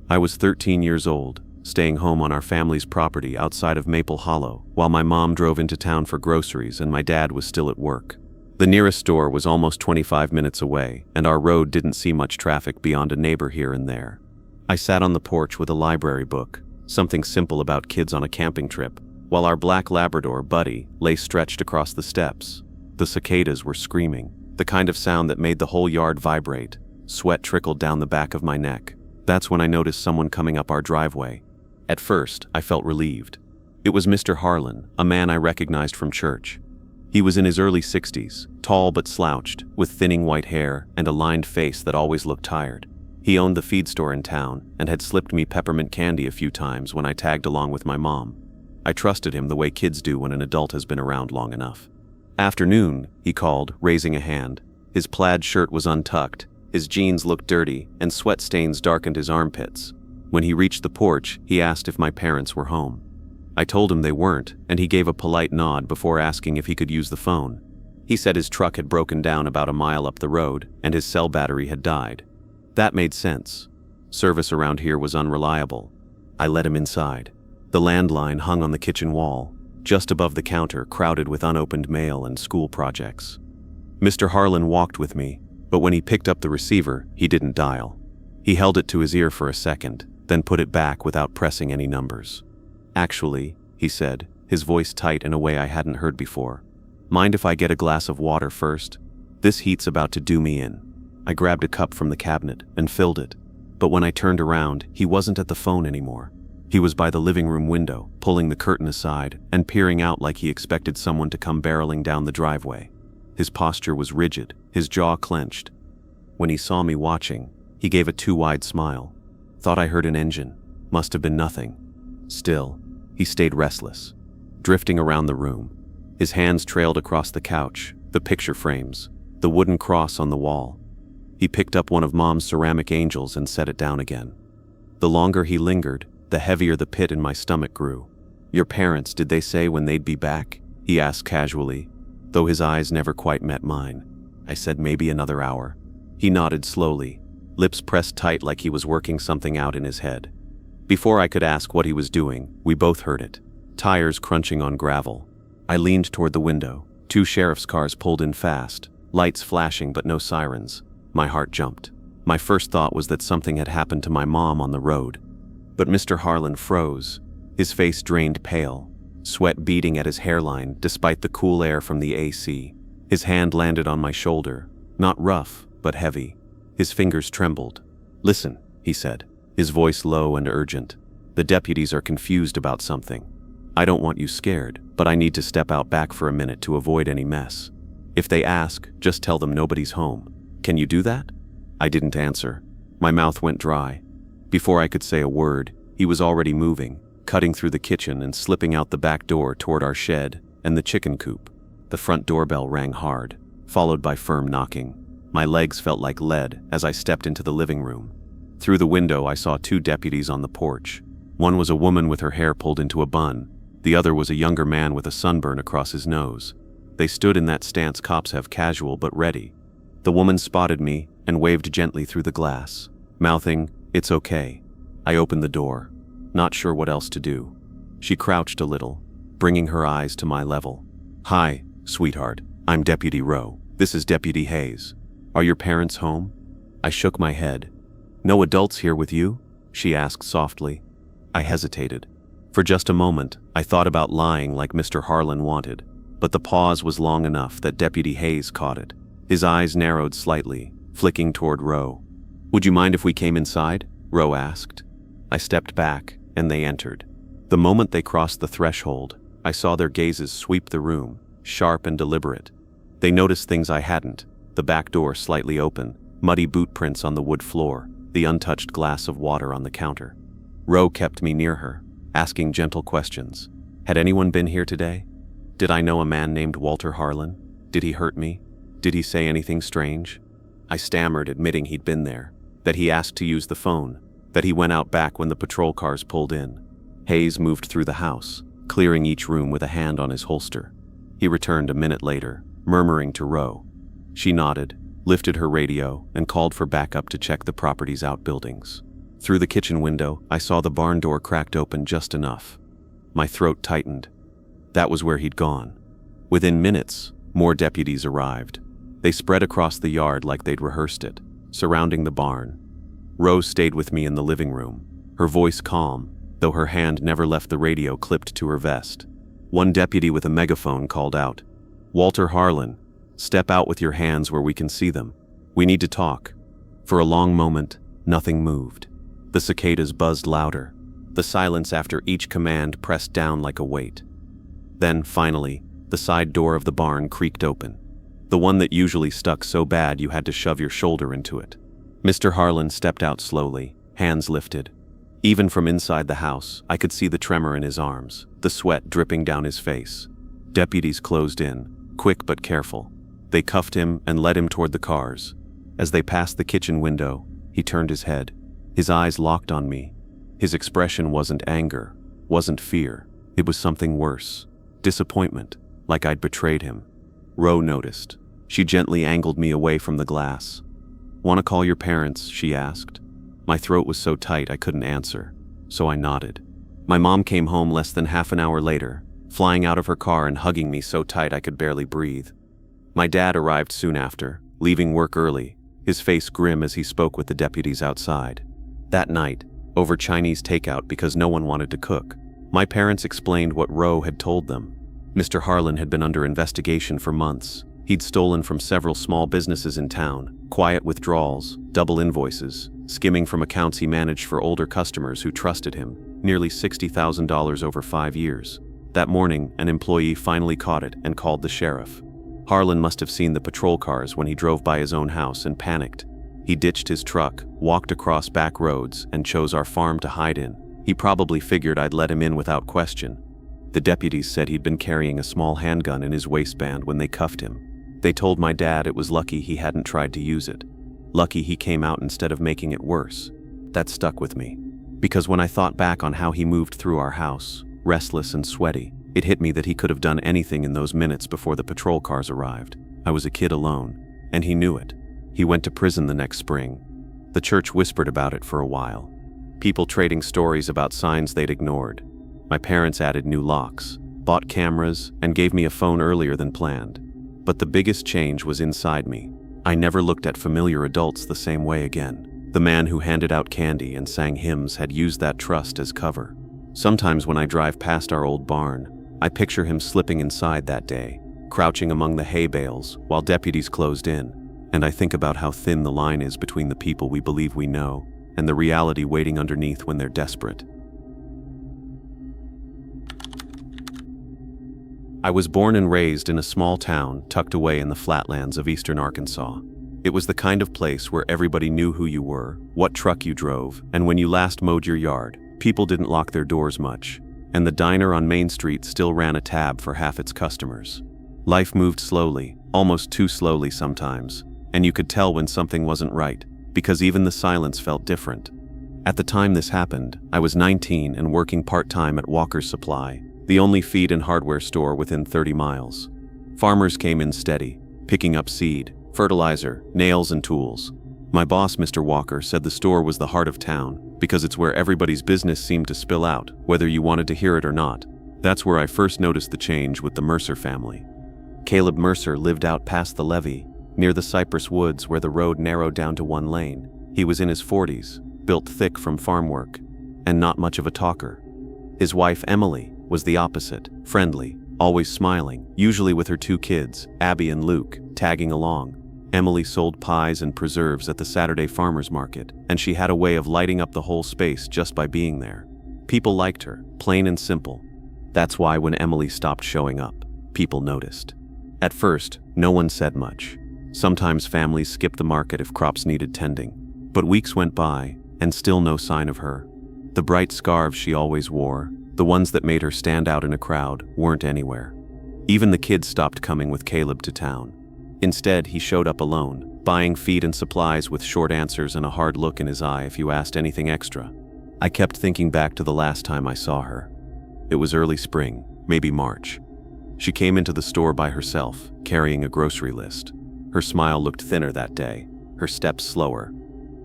[SPEAKER 1] I was 13 years old, staying home on our family's property outside of Maple Hollow, while my mom drove into town for groceries and my dad was still at work. The nearest store was almost 25 minutes away, and our road didn't see much traffic beyond a neighbor here and there. I sat on the porch with a library book, something simple about kids on a camping trip, while our black Labrador, Buddy, lay stretched across the steps. The cicadas were screaming, the kind of sound that made the whole yard vibrate. Sweat trickled down the back of my neck. That's when I noticed someone coming up our driveway. At first, I felt relieved. It was Mr. Harlan, a man I recognized from church. He was in his early 60s, tall but slouched, with thinning white hair and a lined face that always looked tired. He owned the feed store in town and had slipped me peppermint candy a few times when I tagged along with my mom. I trusted him the way kids do when an adult has been around long enough. "Afternoon," he called, raising a hand. His plaid shirt was untucked, his jeans looked dirty, and sweat stains darkened his armpits. When he reached the porch, he asked if my parents were home. I told him they weren't, and he gave a polite nod before asking if he could use the phone. He said his truck had broken down about a mile up the road, and his cell battery had died. That made sense. Service around here was unreliable. I let him inside. The landline hung on the kitchen wall, just above the counter, crowded with unopened mail and school projects. Mr. Harlan walked with me, but when he picked up the receiver, he didn't dial. He held it to his ear for a second, then put it back without pressing any numbers. "Actually," he said, his voice tight in a way I hadn't heard before, "mind if I get a glass of water first? This heat's about to do me in." I grabbed a cup from the cabinet and filled it, but when I turned around, he wasn't at the phone anymore. He was by the living room window, pulling the curtain aside and peering out like he expected someone to come barreling down the driveway. His posture was rigid, his jaw clenched. When he saw me watching, he gave a too wide smile. Thought I heard an engine. Must have been nothing. Still, he stayed restless, drifting around the room. His hands trailed across the couch, the picture frames, the wooden cross on the wall. He picked up one of Mom's ceramic angels and set it down again. The longer he lingered, the heavier the pit in my stomach grew. "Your parents, did they say when they'd be back?" he asked casually, though his eyes never quite met mine. I said maybe another hour. He nodded slowly, lips pressed tight like he was working something out in his head. Before I could ask what he was doing, we both heard it. Tires crunching on gravel. I leaned toward the window. 2 sheriff's cars pulled in fast, lights flashing but no sirens. My heart jumped. My first thought was that something had happened to my mom on the road. But Mr. Harlan froze, his face drained pale, sweat beading at his hairline despite the cool air from the AC. His hand landed on my shoulder, not rough, but heavy. His fingers trembled. "Listen," he said, his voice low and urgent. "The deputies are confused about something. I don't want you scared, but I need to step out back for a minute to avoid any mess. If they ask, just tell them nobody's home. Can you do that?" I didn't answer. My mouth went dry. Before I could say a word, he was already moving, cutting through the kitchen and slipping out the back door toward our shed and the chicken coop. The front doorbell rang hard, followed by firm knocking. My legs felt like lead as I stepped into the living room. Through the window, I saw 2 deputies on the porch. One was a woman with her hair pulled into a bun. The other was a younger man with a sunburn across his nose. They stood in that stance cops have, casual but ready. The woman spotted me and waved gently through the glass, mouthing, "It's okay." I opened the door, not sure what else to do. She crouched a little, bringing her eyes to my level. "Hi, sweetheart. I'm Deputy Rowe. This is Deputy Hayes. Are your parents home?" I shook my head. "No adults here with you?" she asked softly. I hesitated. For just a moment, I thought about lying like Mr. Harlan wanted, but the pause was long enough that Deputy Hayes caught it. His eyes narrowed slightly, flicking toward Rowe. "Would you mind if we came inside?" Rowe asked. I stepped back, and they entered. The moment they crossed the threshold, I saw their gazes sweep the room, sharp and deliberate. They noticed things I hadn't: the back door slightly open, muddy boot prints on the wood floor, the untouched glass of water on the counter. Rowe kept me near her, asking gentle questions. Had anyone been here today? Did I know a man named Walter Harlan? Did he hurt me? Did he say anything strange? I stammered, admitting he'd been there, that he asked to use the phone, that he went out back when the patrol cars pulled in. Hayes moved through the house, clearing each room with a hand on his holster. He returned a minute later, murmuring to Rowe. She nodded, lifted her radio, and called for backup to check the property's outbuildings. Through the kitchen window, I saw the barn door cracked open just enough. My throat tightened. That was where he'd gone. Within minutes, more deputies arrived. They spread across the yard like they'd rehearsed it, surrounding the barn. Rose stayed with me in the living room, her voice calm, though her hand never left the radio clipped to her vest. One deputy with a megaphone called out, "Walter Harlan, step out with your hands where we can see them. We need to talk." For a long moment, nothing moved. The cicadas buzzed louder. The silence after each command pressed down like a weight. Then, finally, the side door of the barn creaked open. The one that usually stuck so bad you had to shove your shoulder into it. Mr. Harlan stepped out slowly, hands lifted. Even from inside the house, I could see the tremor in his arms, the sweat dripping down his face. Deputies closed in, quick but careful. They cuffed him and led him toward the cars. As they passed the kitchen window, he turned his head. His eyes locked on me. His expression wasn't anger, wasn't fear. It was something worse. Disappointment, like I'd betrayed him. Rowe noticed. She gently angled me away from the glass. "Want to call your parents?" she asked. My throat was so tight I couldn't answer, so I nodded. My mom came home less than half an hour later, flying out of her car and hugging me so tight I could barely breathe. My dad arrived soon after, leaving work early, his face grim as he spoke with the deputies outside. That night, over Chinese takeout because no one wanted to cook. My parents explained what Roe had told them. Mr. Harlan had been under investigation for months. He'd stolen from several small businesses in town, quiet withdrawals, double invoices, skimming from accounts he managed for older customers who trusted him, nearly $60,000 over 5 years. That morning, an employee finally caught it and called the sheriff. Harlan must have seen the patrol cars when he drove by his own house and panicked. He ditched his truck, walked across back roads, and chose our farm to hide in. He probably figured I'd let him in without question. The deputies said he'd been carrying a small handgun in his waistband when they cuffed him. They told my dad it was lucky he hadn't tried to use it. Lucky he came out instead of making it worse. That stuck with me. Because when I thought back on how he moved through our house, restless and sweaty, it hit me that he could have done anything in those minutes before the patrol cars arrived. I was a kid alone, and he knew it. He went to prison the next spring. The church whispered about it for a while. People trading stories about signs they'd ignored. My parents added new locks, bought cameras, and gave me a phone earlier than planned. But the biggest change was inside me. I never looked at familiar adults the same way again. The man who handed out candy and sang hymns had used that trust as cover. Sometimes when I drive past our old barn, I picture him slipping inside that day, crouching among the hay bales while deputies closed in, and I think about how thin the line is between the people we believe we know and the reality waiting underneath when they're desperate. I was born and raised in a small town tucked away in the flatlands of eastern Arkansas. It was the kind of place where everybody knew who you were, what truck you drove, and when you last mowed your yard. People didn't lock their doors much, and the diner on Main Street still ran a tab for half its customers. Life moved slowly, almost too slowly sometimes, and you could tell when something wasn't right, because even the silence felt different. At the time this happened, I was 19 and working part-time at Walker's Supply, the only feed and hardware store within 30 miles. Farmers came in steady, picking up seed, fertilizer, nails, and tools. My boss, Mr. Walker, said the store was the heart of town because it's where everybody's business seemed to spill out, whether you wanted to hear it or not. That's where I first noticed the change with the Mercer family. Caleb Mercer lived out past the levee, near the cypress woods where the road narrowed down to one lane. He was in his 40s, built thick from farm work, and not much of a talker. His wife, Emily, was the opposite, friendly, always smiling, usually with her 2 kids, Abby and Luke, tagging along. Emily sold pies and preserves at the Saturday farmers market, and she had a way of lighting up the whole space just by being there. People liked her, plain and simple. That's why when Emily stopped showing up, people noticed. At first, no one said much. Sometimes families skipped the market if crops needed tending. But weeks went by, and still no sign of her. The bright scarves she always wore, the ones that made her stand out in a crowd, weren't anywhere. Even the kids stopped coming with Caleb to town. Instead, he showed up alone, buying feed and supplies with short answers and a hard look in his eye if you asked anything extra. I kept thinking back to the last time I saw her. It was early spring, maybe March. She came into the store by herself, carrying a grocery list. Her smile looked thinner that day, her steps slower.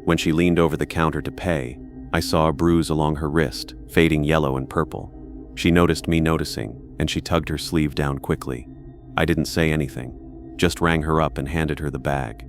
[SPEAKER 1] When she leaned over the counter to pay, I saw a bruise along her wrist, fading yellow and purple. She noticed me noticing, and she tugged her sleeve down quickly. I didn't say anything, just rang her up and handed her the bag.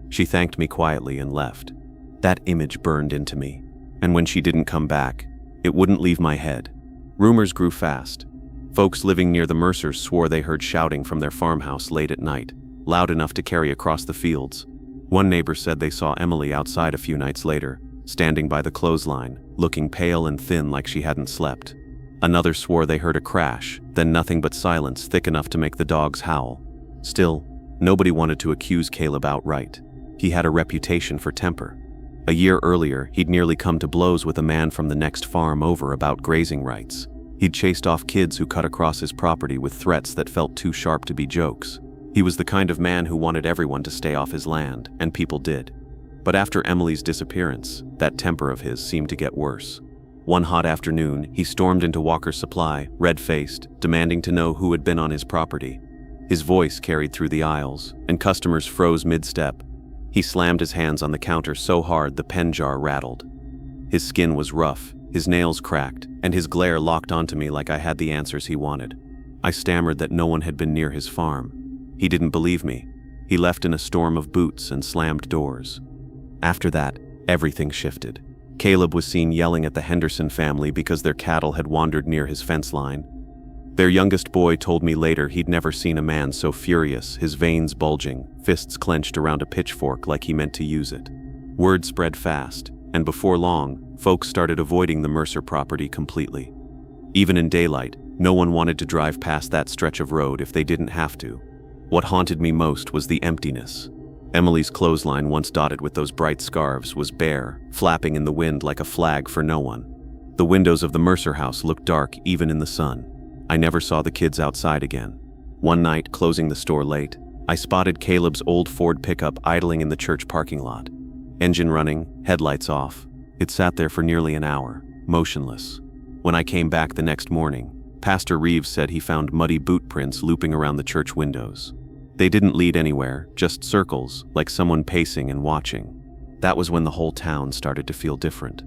[SPEAKER 1] She thanked me quietly and left. That image burned into me, and when she didn't come back, it wouldn't leave my head. Rumors grew fast. Folks living near the Mercers swore they heard shouting from their farmhouse late at night, loud enough to carry across the fields. One neighbor said they saw Emily outside a few nights later, standing by the clothesline, looking pale and thin like she hadn't slept. Another swore they heard a crash, then nothing but silence thick enough to make the dogs howl. Still, nobody wanted to accuse Caleb outright. He had a reputation for temper. A year earlier, he'd nearly come to blows with a man from the next farm over about grazing rights. He'd chased off kids who cut across his property with threats that felt too sharp to be jokes. He was the kind of man who wanted everyone to stay off his land, and people did. But after Emily's disappearance, that temper of his seemed to get worse. One hot afternoon, he stormed into Walker's Supply, red-faced, demanding to know who had been on his property. His voice carried through the aisles, and customers froze mid-step. He slammed his hands on the counter so hard the pen jar rattled. His skin was rough, his nails cracked, and his glare locked onto me like I had the answers he wanted. I stammered that no one had been near his farm. He didn't believe me. He left in a storm of boots and slammed doors. After that, everything shifted. Caleb was seen yelling at the Henderson family because their cattle had wandered near his fence line. Their youngest boy told me later he'd never seen a man so furious, his veins bulging, fists clenched around a pitchfork like he meant to use it. Word spread fast, and before long, folks started avoiding the Mercer property completely. Even in daylight, no one wanted to drive past that stretch of road if they didn't have to. What haunted me most was the emptiness. Emily's clothesline, once dotted with those bright scarves, was bare, flapping in the wind like a flag for no one. The windows of the Mercer house looked dark even in the sun. I never saw the kids outside again. One night, closing the store late, I spotted Caleb's old Ford pickup idling in the church parking lot. Engine running, headlights off. It sat there for nearly an hour, motionless. When I came back the next morning, Pastor Reeves said he found muddy boot prints looping around the church windows. They didn't lead anywhere, just circles, like someone pacing and watching. That was when the whole town started to feel different.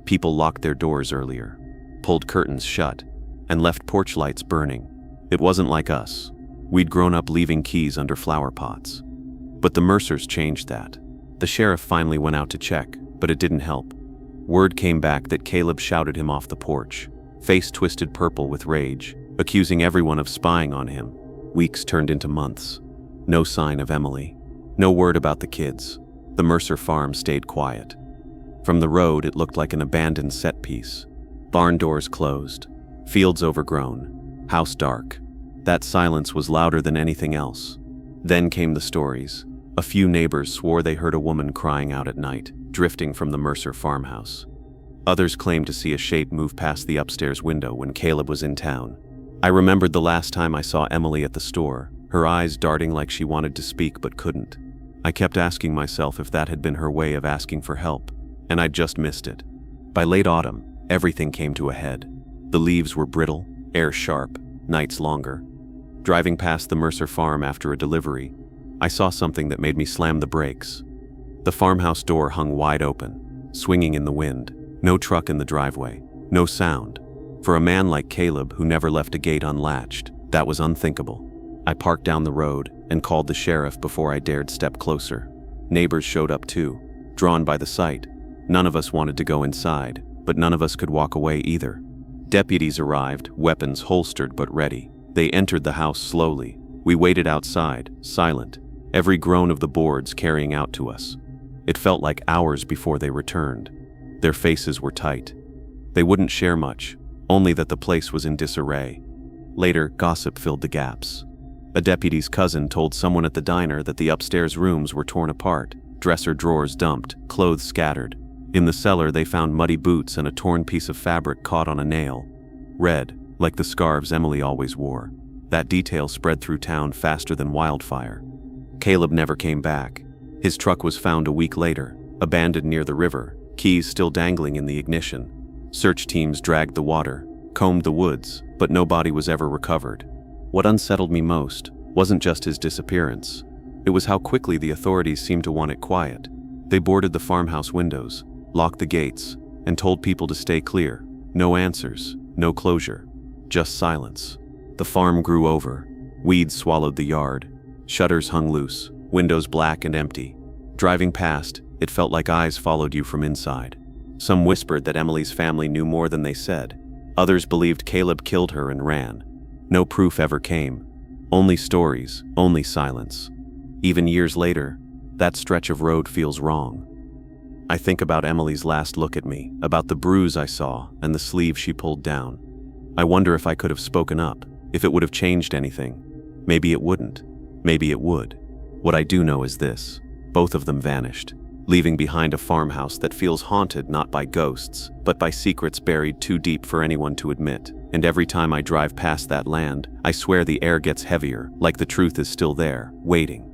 [SPEAKER 1] People locked their doors earlier, pulled curtains shut, and left porch lights burning. It wasn't like us. We'd grown up leaving keys under flower pots. But the Mercers changed that. The sheriff finally went out to check, but it didn't help. Word came back that Caleb shouted him off the porch, face twisted purple with rage, accusing everyone of spying on him. Weeks turned into months. No sign of Emily. No word about the kids. The Mercer farm stayed quiet. From the road, it looked like an abandoned set piece. Barn doors closed. Fields overgrown. House dark. That silence was louder than anything else. Then came the stories. A few neighbors swore they heard a woman crying out at night, drifting from the Mercer farmhouse. Others claimed to see a shape move past the upstairs window when Caleb was in town. I remembered the last time I saw Emily at the store, her eyes darting like she wanted to speak but couldn't. I kept asking myself if that had been her way of asking for help, and I'd just missed it. By late autumn, everything came to a head. The leaves were brittle, air sharp, nights longer. Driving past the Mercer farm after a delivery, I saw something that made me slam the brakes. The farmhouse door hung wide open, swinging in the wind. No truck in the driveway, no sound. For a man like Caleb, who never left a gate unlatched, that was unthinkable. I parked down the road and called the sheriff before I dared step closer. Neighbors showed up too, drawn by the sight. None of us wanted to go inside, but none of us could walk away either. Deputies arrived, weapons holstered but ready. They entered the house slowly. We waited outside, silent, every groan of the boards carrying out to us. It felt like hours before they returned. Their faces were tight. They wouldn't share much, only that the place was in disarray. Later, gossip filled the gaps. A deputy's cousin told someone at the diner that the upstairs rooms were torn apart, dresser drawers dumped, clothes scattered. In the cellar, they found muddy boots and a torn piece of fabric caught on a nail. Red, like the scarves Emily always wore. That detail spread through town faster than wildfire. Caleb never came back. His truck was found a week later, abandoned near the river, keys still dangling in the ignition. Search teams dragged the water, combed the woods, but no body was ever recovered. What unsettled me most wasn't just his disappearance. It was how quickly the authorities seemed to want it quiet. They boarded the farmhouse windows, locked the gates, and told people to stay clear. No answers, no closure, just silence. The farm grew over. Weeds swallowed the yard. Shutters hung loose, windows black and empty. Driving past, it felt like eyes followed you from inside. Some whispered that Emily's family knew more than they said. Others believed Caleb killed her and ran. No proof ever came. Only stories, only silence. Even years later, that stretch of road feels wrong. I think about Emily's last look at me, about the bruise I saw and the sleeve she pulled down. I wonder if I could have spoken up, if it would have changed anything. Maybe it wouldn't. Maybe it would. What I do know is this: both of them vanished, leaving behind a farmhouse that feels haunted not by ghosts, but by secrets buried too deep for anyone to admit. And every time I drive past that land, I swear the air gets heavier, like the truth is still there, waiting.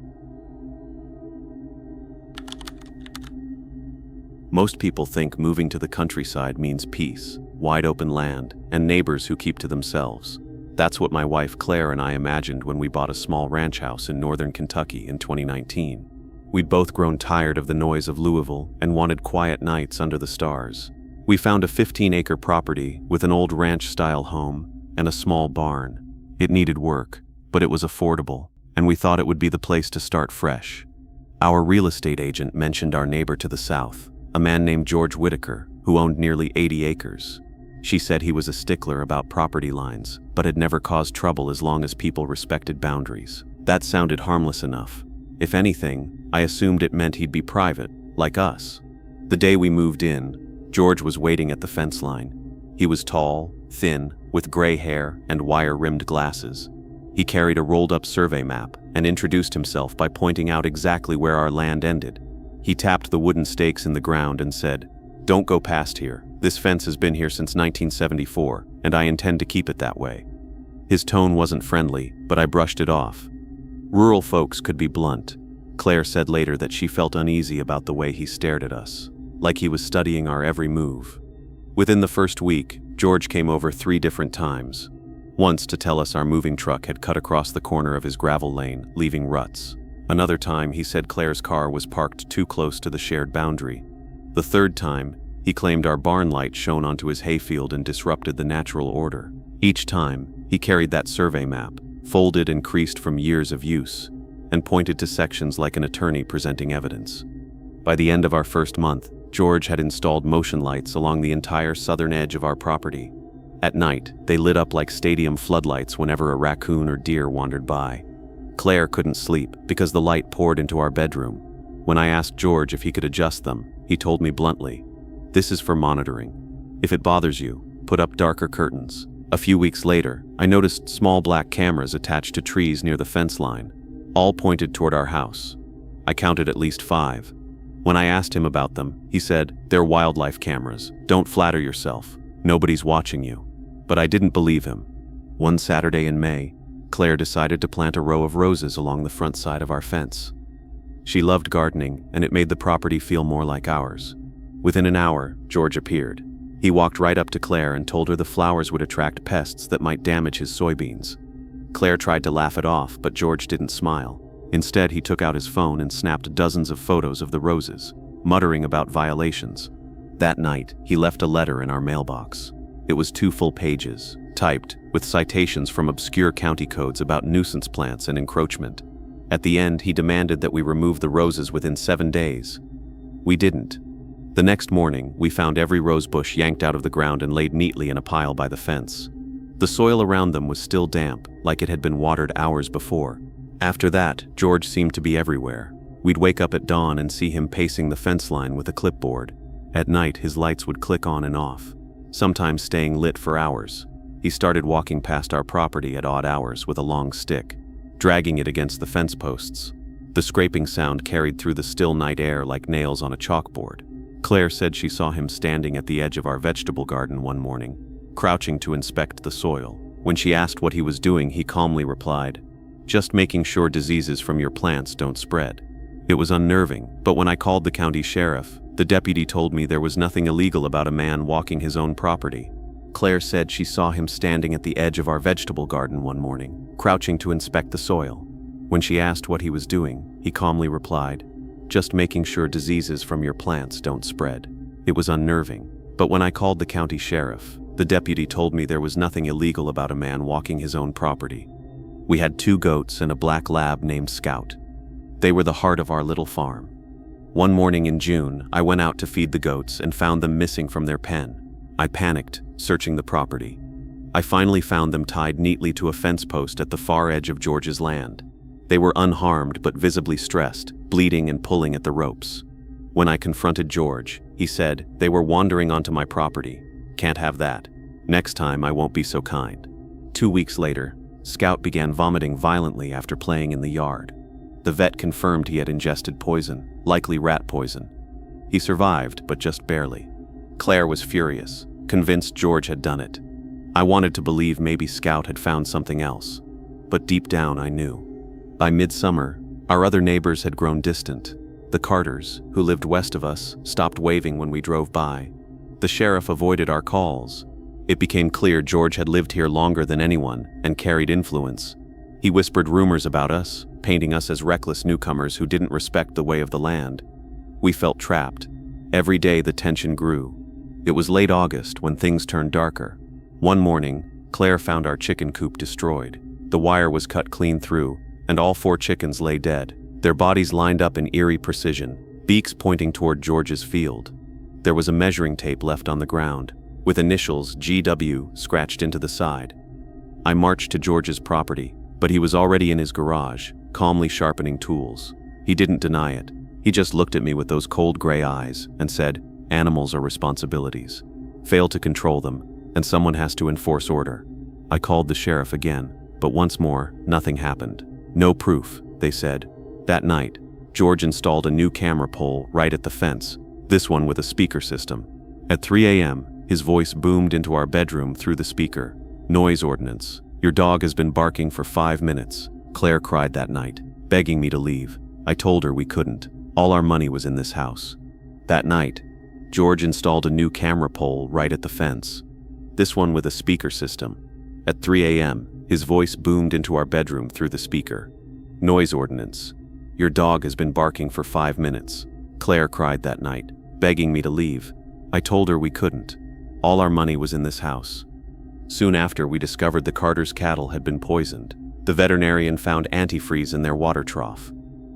[SPEAKER 1] Most people think moving to the countryside means peace, wide open land, and neighbors who keep to themselves. That's what my wife Claire and I imagined when we bought a small ranch house in northern Kentucky in 2019. We'd both grown tired of the noise of Louisville and wanted quiet nights under the stars. We found a 15-acre property with an old ranch-style home and a small barn. It needed work, but it was affordable, and we thought it would be the place to start fresh. Our real estate agent mentioned our neighbor to the south, a man named George Whitaker, who owned nearly 80 acres. She said he was a stickler about property lines, but had never caused trouble as long as people respected boundaries. That sounded harmless enough. If anything, I assumed it meant he'd be private, like us. The day we moved in, George was waiting at the fence line. He was tall, thin, with gray hair and wire-rimmed glasses. He carried a rolled-up survey map and introduced himself by pointing out exactly where our land ended. He tapped the wooden stakes in the ground and said, "Don't go past here. This fence has been here since 1974, and I intend to keep it that way." His tone wasn't friendly, but I brushed it off. Rural folks could be blunt. Claire said later that she felt uneasy about the way he stared at us, like he was studying our every move. Within the first week, George came over 3 different times. Once to tell us our moving truck had cut across the corner of his gravel lane, leaving ruts. Another time, he said Claire's car was parked too close to the shared boundary. The third time, he claimed our barn light shone onto his hayfield and disrupted the natural order. Each time, he carried that survey map, folded and creased from years of use, and pointed to sections like an attorney presenting evidence. By the end of our first month, George had installed motion lights along the entire southern edge of our property. At night, they lit up like stadium floodlights whenever a raccoon or deer wandered by. Claire couldn't sleep because the light poured into our bedroom. When I asked George if he could adjust them, he told me bluntly, "This is for monitoring. If it bothers you, put up darker curtains." A few weeks later, I noticed small black cameras attached to trees near the fence line. All pointed toward our house. I counted at least 5. When I asked him about them, he said, "They're wildlife cameras. Don't flatter yourself. Nobody's watching you." But I didn't believe him. One Saturday in May, Claire decided to plant a row of roses along the front side of our fence. She loved gardening, and it made the property feel more like ours. Within an hour, George appeared. He walked right up to Claire and told her the flowers would attract pests that might damage his soybeans. Claire tried to laugh it off, but George didn't smile. Instead, he took out his phone and snapped dozens of photos of the roses, muttering about violations. That night, he left a letter in our mailbox. It was 2 full pages, typed, with citations from obscure county codes about nuisance plants and encroachment. At the end, he demanded that we remove the roses within 7 days. We didn't. The next morning, we found every rose bush yanked out of the ground and laid neatly in a pile by the fence. The soil around them was still damp, like it had been watered hours before. After that, George seemed to be everywhere. We'd wake up at dawn and see him pacing the fence line with a clipboard. At night, his lights would click on and off, sometimes staying lit for hours. He started walking past our property at odd hours with a long stick, dragging it against the fence posts. The scraping sound carried through the still night air like nails on a chalkboard. Claire said she saw him standing at the edge of our vegetable garden one morning, crouching to inspect the soil. When she asked what he was doing, he calmly replied, "Just making sure diseases from your plants don't spread." It was unnerving, but when I called the county sheriff, the deputy told me there was nothing illegal about a man walking his own property. Claire said she saw him standing at the edge of our vegetable garden one morning, crouching to inspect the soil. When she asked what he was doing, he calmly replied, "Just making sure diseases from your plants don't spread." It was unnerving, but when I called the county sheriff, the deputy told me there was nothing illegal about a man walking his own property. We had 2 goats and a black lab named Scout. They were the heart of our little farm. One morning in June, I went out to feed the goats and found them missing from their pen. I panicked, searching the property. I finally found them tied neatly to a fence post at the far edge of George's land. They were unharmed but visibly stressed, bleeding and pulling at the ropes. When I confronted George, he said, "They were wandering onto my property. Can't have that. Next time I won't be so kind." 2 weeks later, Scout began vomiting violently after playing in the yard. The vet confirmed he had ingested poison, likely rat poison. He survived, but just barely. Claire was furious, convinced George had done it. I wanted to believe maybe Scout had found something else, but deep down I knew. By midsummer, our other neighbors had grown distant. The Carters, who lived west of us, stopped waving when we drove by. The sheriff avoided our calls. It became clear George had lived here longer than anyone and carried influence. He whispered rumors about us, painting us as reckless newcomers who didn't respect the way of the land. We felt trapped. Every day the tension grew. It was late August when things turned darker. One morning, Claire found our chicken coop destroyed. The wire was cut clean through, and all 4 chickens lay dead, their bodies lined up in eerie precision, beaks pointing toward George's field. There was a measuring tape left on the ground, with initials GW scratched into the side. I marched to George's property, but he was already in his garage, calmly sharpening tools. He didn't deny it. He just looked at me with those cold gray eyes and said, "Animals are responsibilities. Fail to control them, and someone has to enforce order." I called the sheriff again, but once more, nothing happened. No proof, they said. That night, George installed a new camera pole right at the fence, this one with a speaker system. At 3 a.m., his voice boomed into our bedroom through the speaker. "Noise ordinance. Your dog has been barking for 5 minutes," Claire cried that night, begging me to leave. I told her we couldn't. All our money was in this house. That night, George installed a new camera pole right at the fence, this one with a speaker system. At 3 a.m., his voice boomed into our bedroom through the speaker. "Noise ordinance. Your dog has been barking for 5 minutes," Claire cried that night, begging me to leave. I told her we couldn't. All our money was in this house. Soon after, we discovered the Carter's cattle had been poisoned. The veterinarian found antifreeze in their water trough.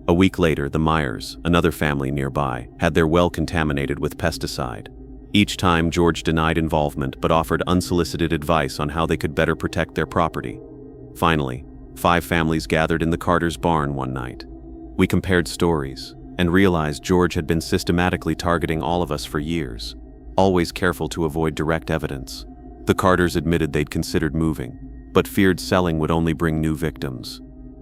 [SPEAKER 1] A week later, the Myers, another family nearby, had their well contaminated with pesticide. Each time, George denied involvement but offered unsolicited advice on how they could better protect their property. Finally, 5 families gathered in the Carter's barn one night. We compared stories and realized George had been systematically targeting all of us for years, always careful to avoid direct evidence. The Carters admitted they'd considered moving, but feared selling would only bring new victims.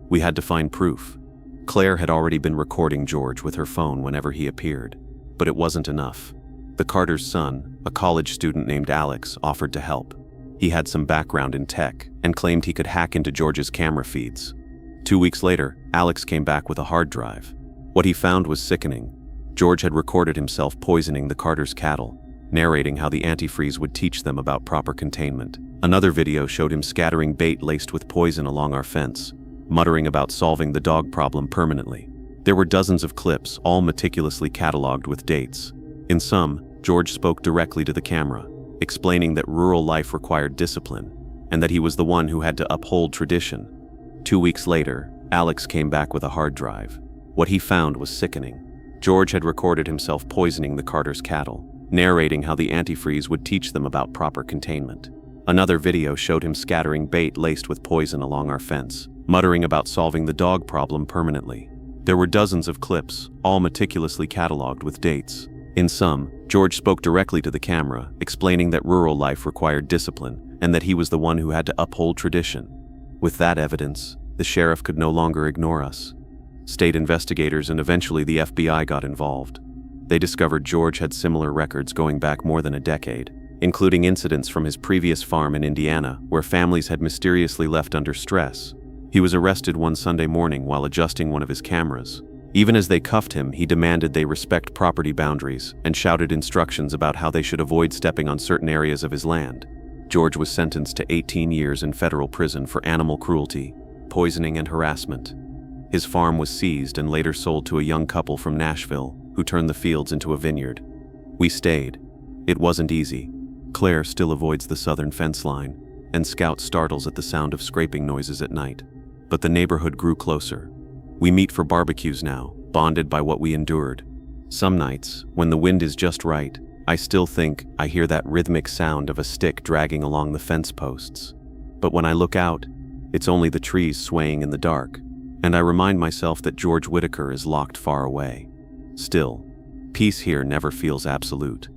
[SPEAKER 1] We had to find proof. Claire had already been recording George with her phone whenever he appeared, but it wasn't enough. The Carter's son, a college student named Alex, offered to help. He had some background in tech and claimed he could hack into George's camera feeds. 2 weeks later, Alex came back with a hard drive. What he found was sickening. George had recorded himself poisoning the Carter's cattle, narrating how the antifreeze would teach them about proper containment. Another video showed him scattering bait laced with poison along our fence, muttering about solving the dog problem permanently. There were dozens of clips, all meticulously cataloged with dates. In some, George spoke directly to the camera, explaining that rural life required discipline, and that he was the one who had to uphold tradition. 2 weeks later, Alex came back with a hard drive. What he found was sickening. George had recorded himself poisoning the Carter's cattle, narrating how the antifreeze would teach them about proper containment. Another video showed him scattering bait laced with poison along our fence, muttering about solving the dog problem permanently. There were dozens of clips, all meticulously cataloged with dates. In some, George spoke directly to the camera, explaining that rural life required discipline and that he was the one who had to uphold tradition. With that evidence, the sheriff could no longer ignore us. State investigators and eventually the FBI got involved. They discovered George had similar records going back more than a decade, including incidents from his previous farm in Indiana, where families had mysteriously left under stress. He was arrested one Sunday morning while adjusting one of his cameras. Even as they cuffed him, he demanded they respect property boundaries and shouted instructions about how they should avoid stepping on certain areas of his land. George was sentenced to 18 years in federal prison for animal cruelty, poisoning, and harassment. His farm was seized and later sold to a young couple from Nashville, who turned the fields into a vineyard. We stayed. It wasn't easy. Claire still avoids the southern fence line, and Scout startles at the sound of scraping noises at night. But the neighborhood grew closer. We meet for barbecues now, bonded by what we endured. Some nights, when the wind is just right, I still think I hear that rhythmic sound of a stick dragging along the fence posts. But when I look out, it's only the trees swaying in the dark, and I remind myself that George Whitaker is locked far away. Still, peace here never feels absolute.